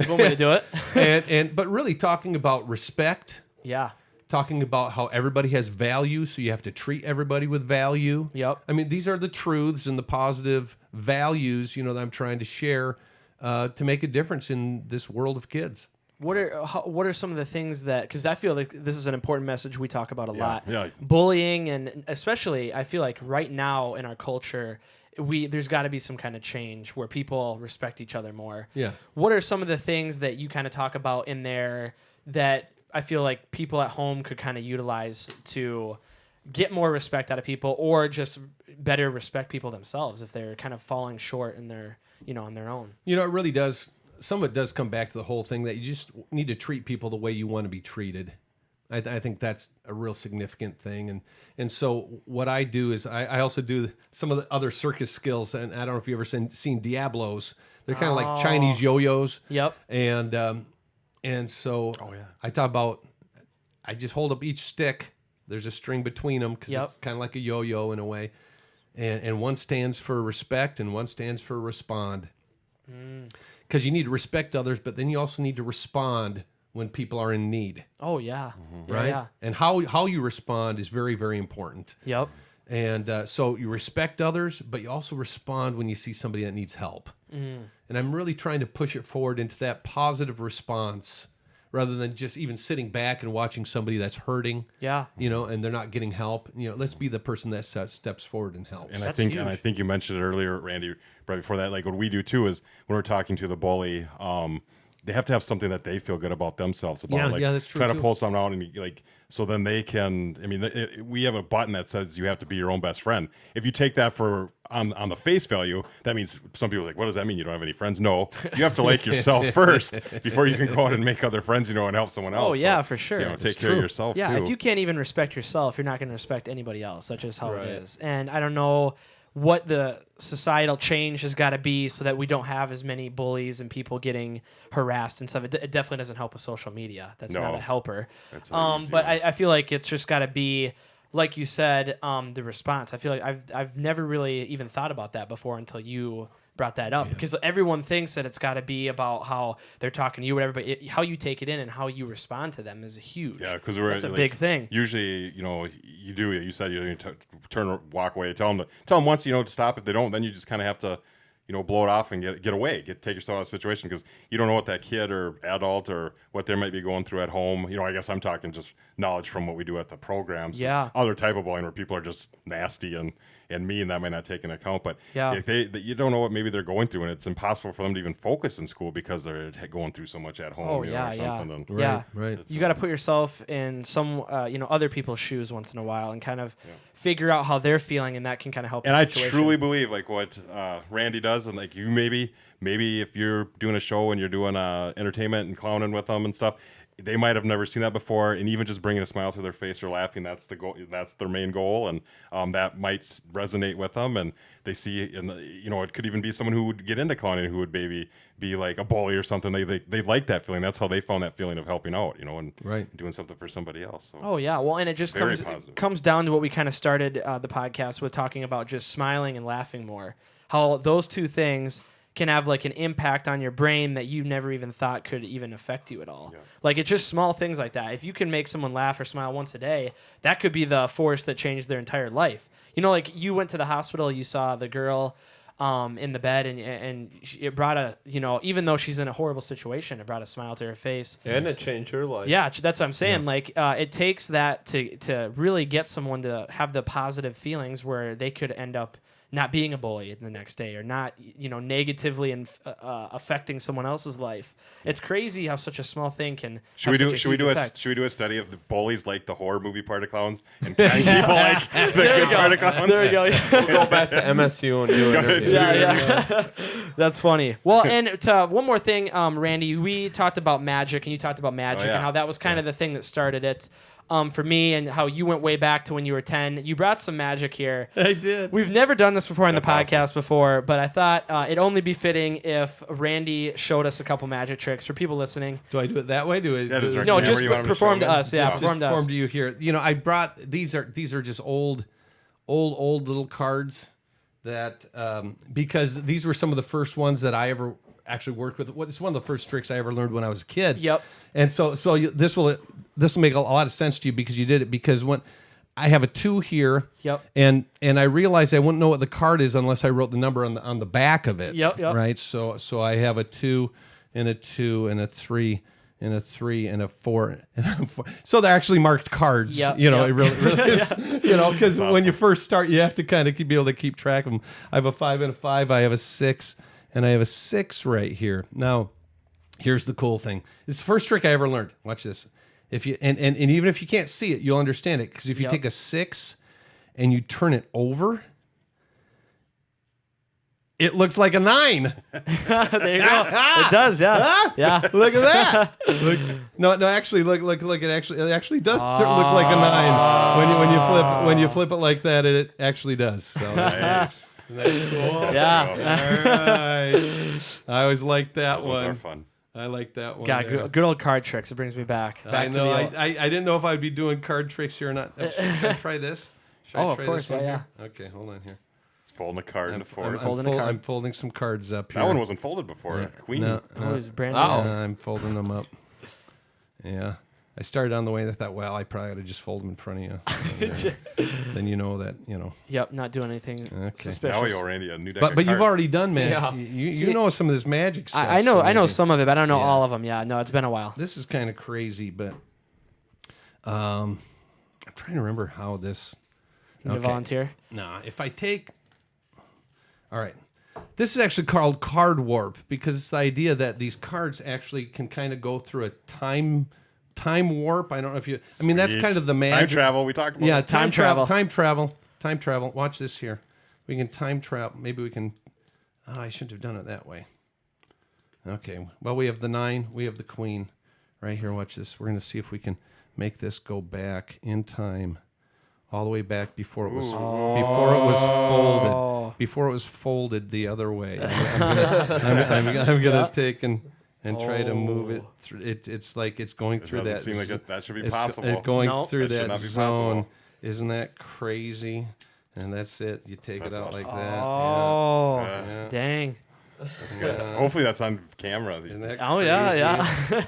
One way to do it. But really talking about respect. Yeah. Talking about how everybody has value, so you have to treat everybody with value. Yep. I mean, these are the truths and the positive values, that I'm trying to share to make a difference in this world of kids. What are some of the things that, because I feel like this is an important message we talk about a lot. Yeah. Bullying, and especially I feel like right now in our culture, there's got to be some kind of change where people respect each other more. Yeah. What are some of the things that you kind of talk about in there that I feel like people at home could kind of utilize to get more respect out of people, or just better respect people themselves if they're kind of falling short in their, on their own. It really does. Some of it does come back to the whole thing that you just need to treat people the way you want to be treated. I think that's a real significant thing. And so what I do is I also do some of the other circus skills. And I don't know if you've ever seen Diablos. They're kind of like Chinese yo-yos. Yep. And so I talk about, I just hold up each stick. There's a string between them because it's kind of like a yo-yo in a way. And one stands for respect and one stands for respond. Because you need to respect others, but then you also need to respond when people are in need. Oh, yeah. Right? Yeah. And how you respond is very, very important. Yep. And so you respect others, but you also respond when you see somebody that needs help. And I'm really trying to push it forward into that positive response rather than just even sitting back and watching somebody that's hurting. Yeah. And they're not getting help. Let's be the person that steps forward and helps. And I think you mentioned it earlier, Randy, right before that, like what we do too is when we're talking to the bully, they have to have something that they feel good about themselves about. That's true. Try to too. pull something out and so then they can. I mean, we have a button that says you have to be your own best friend. If you take that for on the face value, that means some people are like, what does that mean? You don't have any friends? No, you have to like yourself first before you can go out and make other friends. And help someone else. Oh yeah, for sure. Take care of yourself. Yeah, too. if you can't even respect yourself, you're not going to respect anybody else. That's just how it is. And I don't know what the societal change has got to be so that we don't have as many bullies and people getting harassed and stuff. It definitely doesn't help with social media. That's not a helper. That's but I feel like it's just got to be, like you said, the response. I feel like I've never really even thought about that before until you brought that up, because everyone thinks that it's got to be about how they're talking to you, whatever, but how you take it in and how you respond to them is huge. Yeah, because that's a big thing. Usually, you do it. You said you turn, walk away. Tell them once, to stop. If they don't, then you just kind of have to, blow it off and get away. Take yourself out of the situation, because you don't know what that kid or adult or what they might be going through at home. I guess I'm talking just knowledge from what we do at the programs. Yeah. Other type of bullying where people are just nasty and mean, that might not take into account. But you don't know what maybe they're going through, and it's impossible for them to even focus in school because they're going through so much at home. Oh, or something. Right. You got to put yourself in some, other people's shoes once in a while and kind of figure out how they're feeling, and that can kind of help. And I truly believe, like what Randy does, and like you maybe if you're doing a show and you're doing entertainment and clowning with them and stuff, they might have never seen that before, and even just bringing a smile to their face or laughing, that's the goal. That's their main goal, and that might resonate with them. And they see, and it could even be someone who would get into clowning who would maybe be like a bully or something. They like that feeling. That's how they found that feeling of helping out, and doing something for somebody else. So. Oh yeah, well, and it just comes down to what we kind of started the podcast with, talking about just smiling and laughing more. How those two things can have like an impact on your brain that you never even thought could even affect you at all. Yeah. Like, it's just small things like that. If you can make someone laugh or smile once a day, that could be the force that changed their entire life. Like you went to the hospital, you saw the girl in the bed, and it brought a, even though she's in a horrible situation, it brought a smile to her face. And it changed her life. Yeah, that's what I'm saying. Yeah. Like, it takes that to really get someone to have the positive feelings where they could end up not being a bully the next day, or not, negatively affecting someone else's life. It's crazy how such a small thing can. Should we do a study of the bullies like the horror movie part of clowns and kind people like the good part of clowns? There you go. We'll go back to MSU and do it. Yeah. That's funny. Well, and one more thing, Randy, we talked about magic, and you talked about magic and how that was kind of the thing that started it. For me, and how you went way back to when you were 10. You brought some magic here. I did. We've never done this before in the podcast before, but I thought it'd only be fitting if Randy showed us a couple magic tricks for people listening. Do I do it that way? No, just perform to us. Yeah, perform to us. Perform to you here. I brought these are just old little cards that because these were some of the first ones that I ever actually worked with. It's one of the first tricks I ever learned when I was a kid. Yep. And so this will make a lot of sense to you because you did it. Because when I have a 2 here, yep, and I realized I wouldn't know what the card is unless I wrote the number on the back of it. Yep. Right. So I have a 2 and a 2 and a 3 and a 3 and a 4 and a 4. So they're actually marked cards. Yep. It really is. Because when you first start, you have to kind of be able to keep track of them. I have a 5 and a 5. I have a 6. And I have a 6 right here. Now, here's the cool thing. It's the first trick I ever learned. Watch this. If you and even if you can't see it, you'll understand it. Because if you take a 6 and you turn it over, It looks like a 9. There you go. It does, yeah. Huh? Yeah. Look at that. Look, no, actually, look. It actually does look like a 9 when you flip it like that. It actually does. So Nice. isn't that cool? Yeah. All right. I always like that Those one. are fun. I like that one. God, there. good old card tricks. It brings me back. I to know. the old- I didn't know if I'd be doing card tricks here or not. Should I try this? Should I Oh, of try course, this one yeah, here? Okay, hold on here. Folding a card into fourth. I'm folding some cards up here. That one wasn't folded before. Yeah. Queen. No, Oh, he's brand new. I'm folding them up. Yeah. I started on the way and I thought, well, I probably ought to just fold them in front of you. Then you know that, Yep, not doing anything suspicious. Now we owe Randy a new deck But of you've cards. already done, man. Yeah. You know some of this magic stuff. I know so I know maybe- some of it, but I don't know Yeah. all of them. Yeah, no, it's been a while. This is kind of crazy, but I'm trying to remember how this. You need to volunteer? Nah, if I take. All right. This is actually called card warp because it's the idea that these cards actually can kind of go through a time warp. I don't know if you. I mean, that's Sweet. kind of the Time magic. travel. We talked about Yeah, it. Time travel. Time travel. Watch this here. We can time travel. Maybe we can. Oh, I shouldn't have done it that way. Okay. Well, we have the 9. We have the queen. Right here. Watch this. We're going to see if we can make this go back in time, all the way back before it was folded. Before it was folded the other way. I'm gonna take and try to move it through. It's like it's going It through doesn't that. seem like that should be It's possible. going No. through That should that not be zone. possible. Isn't that crazy? And that's it. You take That's it out awesome. like that. Oh, Yeah. dang. That's good. Hopefully that's on camera. Isn't that Oh, crazy? yeah.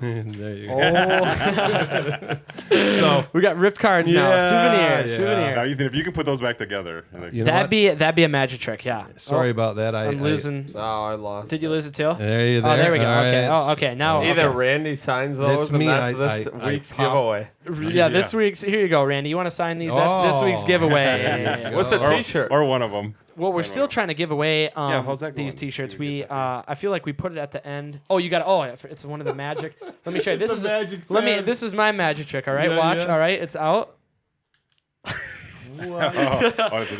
There you go. Oh. So We got ripped cards now. Yeah, Souvenir. yeah. Souvenir. Now, Ethan, if you can put those back together. And you know That'd what? be a magic trick, yeah. Sorry Oh, about that. I'm losing. Oh, I lost. Did you it. lose it too? There you Oh, there we go. All Okay. right. Oh, okay. Now Either okay. Randy signs That's those, and me. that's I- this I week's pop- giveaway Yeah, this week's. Here you go, Randy. You want to sign these? That's this week's Oh. giveaway. with the T-shirt. Or one of them. Well, we're still trying to give away how's that these going? T-shirts. Can you We get that I feel like we put it at the end. Oh, you got. Oh, it's one of the magic. Let me show you. This is magic Let me. pen. This is my magic trick. All right, Yeah, watch. yeah. All right, it's out. I'm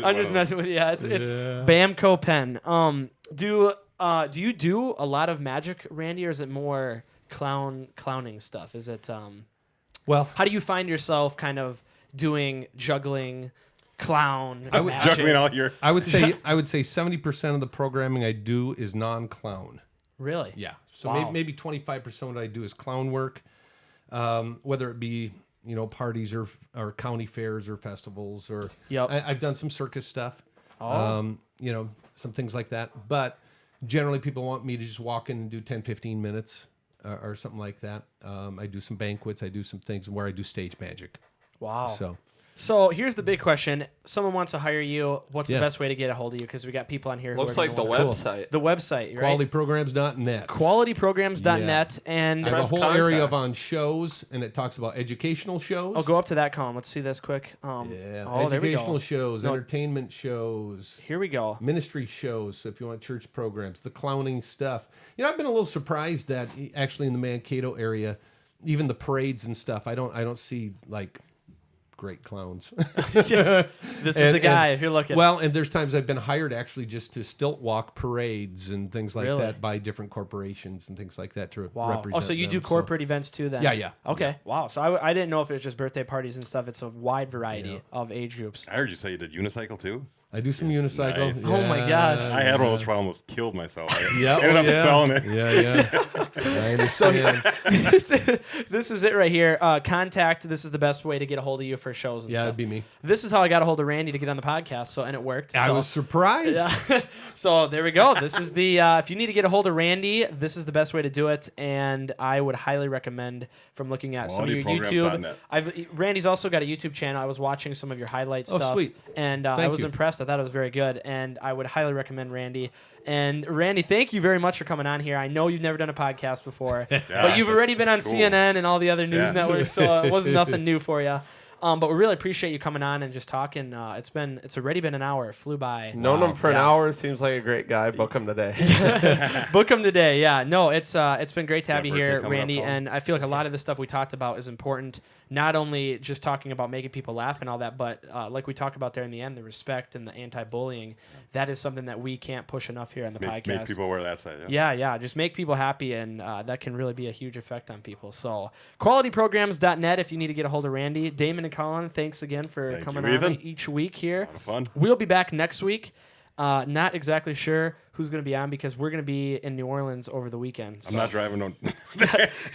I'm just messing with you. Yeah, it's Yeah. Bamco pen. Do you do a lot of magic, Randy, or is it more clowning stuff? Is it Well, how do you find yourself kind of doing juggling, clown, magic? juggling all your. I would say 70% of the programming I do is non-clown. Really? Yeah. So Wow. maybe 25% of what I do is clown work, whether it be parties or county fairs or festivals or Yep. I've done some circus stuff. Oh. Some things like that. But generally, people want me to just walk in and do 10, 15 minutes or something like that. I do some banquets. I do some things where I do stage magic. Wow. So here's the big question: someone wants to hire you. What's the Yeah. best way to get a hold of you? Because we got people on here. Looks who are like the gonna wanna- website. The website, right? qualityprograms.net. Qualityprograms.net and I have a Press whole contact. area of on shows, and it talks about educational shows. oh, go up to that column. Let's see this quick. Yeah, Oh, there we educational go. shows, No. entertainment shows, Here we go. ministry shows. So if you want church programs, the clowning stuff. I've been a little surprised that actually in the Mankato area, even the parades and stuff, I don't see like great clowns. This is the guy. If you're looking. Well, and there's times I've been hired actually just to stilt walk parades and things like Really? that by different corporations and things like that to wow. represent Oh, so you do them. corporate events too then? Yeah. Okay. Wow. So I didn't know if it was just birthday parties and stuff. It's a wide variety of age groups. I heard you say you did unicycle too. I do some unicycle. Nice. Oh my gosh. I had one of those where I almost killed myself. I Yeah, ended up yeah. selling it. Yeah. I understand. This is it right here. Contact. This is the best way to get a hold of you for shows and Yeah, stuff. it'd be me. This is how I got a hold of Randy to get on the podcast. So and it worked. I so. was surprised. Yeah. So there we go. This is the if you need to get a hold of Randy, this is the best way to do it, and I would highly recommend from looking at some of your YouTube. QualityPrograms.net. Randy's also got a YouTube channel. I was watching some of your highlight Oh, stuff, sweet. and I Thank was you. impressed. I thought it was very good, and I would highly recommend Randy. And Randy, thank you very much for coming on here. I know you've never done a podcast before, but you've already that's been on cool. CNN and all the other news Yeah. networks, so it wasn't nothing new for you. But we really appreciate you coming on and just talking. It's already been an hour. It flew by. Known him for an hour. Seems like a great guy. Book him today. Book him today. Yeah. No, it's been great to have you here, Randy. And I feel like a lot of the stuff we talked about is important. Not only just talking about making people laugh and all that, but like we talked about there in the end, the respect and the anti-bullying. That is something that we can't push enough here on the podcast. Make people wear that side. Yeah. Just make people happy, and that can really be a huge effect on people. So qualityprograms.net if you need to get a hold of Randy. Damon and Colin, thanks again for coming on each week here. A lot of fun. We'll be back next week. Not exactly sure who's going to be on because we're going to be in New Orleans over the weekend. So. I'm not driving. No.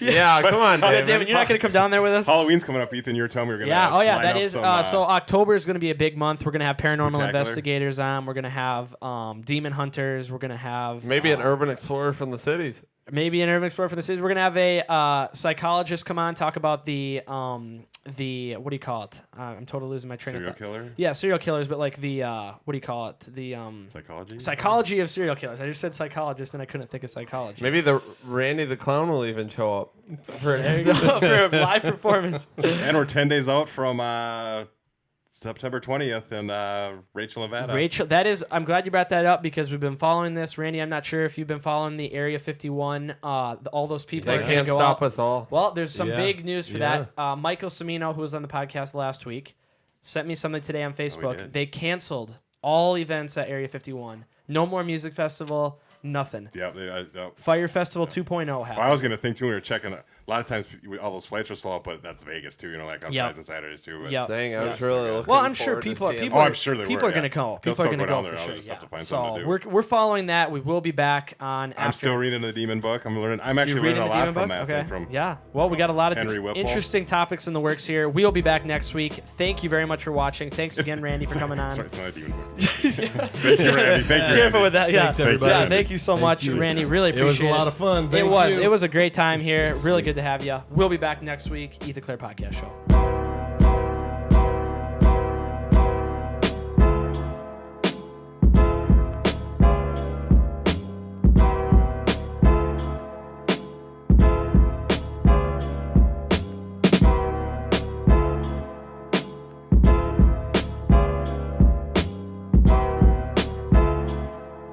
Yeah, come on, Damon. Damon, you're not going to come down there with us? Halloween's coming up, Ethan. You were telling me we're going to that is. So October is going to be a big month. We're going to have paranormal investigators on. We're going to have demon hunters. We're going to have... Maybe an urban explorer from the cities. Maybe an urban explorer from the cities. We're gonna have a psychologist come on, talk about the what do you call it? I'm totally losing my train of thought. Serial killer? Yeah, serial killers, but like the what do you call it? The psychology of serial killers. I just said psychologist and I couldn't think of psychology. Maybe the Randy the Clown will even show up for a live performance. And we're 10 days out from September 20th in Rachel, Nevada. That is, I'm glad you brought that up because we've been following this. Randy, I'm not sure if you've been following the Area 51. All those people they can't stop us all. Well, there's some big news for that. Michael Cimino, who was on the podcast last week, sent me something today on Facebook. They canceled all events at Area 51. No more music festival. Nothing. Yeah. Fire Festival 2.0 happened. Well, I was going to think, too, when we were checking, a lot of times all those flights are slow up, but that's Vegas, too, like on Fridays and Saturdays, too. Yep. Dang, I was really looking I'm sure people are going to go. People are going to go for sure. To find so we're following that. We will be back on after. I'm still reading the Demon book. I'm actually learning a lot from that. Okay. From well, we got a lot of Henry interesting topics in the works here. We'll be back next week. Thank you very much for watching. Thanks again, Randy, for coming on. Sorry, it's not a Demon book. Thank you, Randy. Careful with that. Yeah. Thanks, everybody. Yeah, thank you so much, Randy. Really appreciate it. It was a lot of fun. It was a great time here. Really good to have you. We'll be back next week. The Clerc Podcast Show.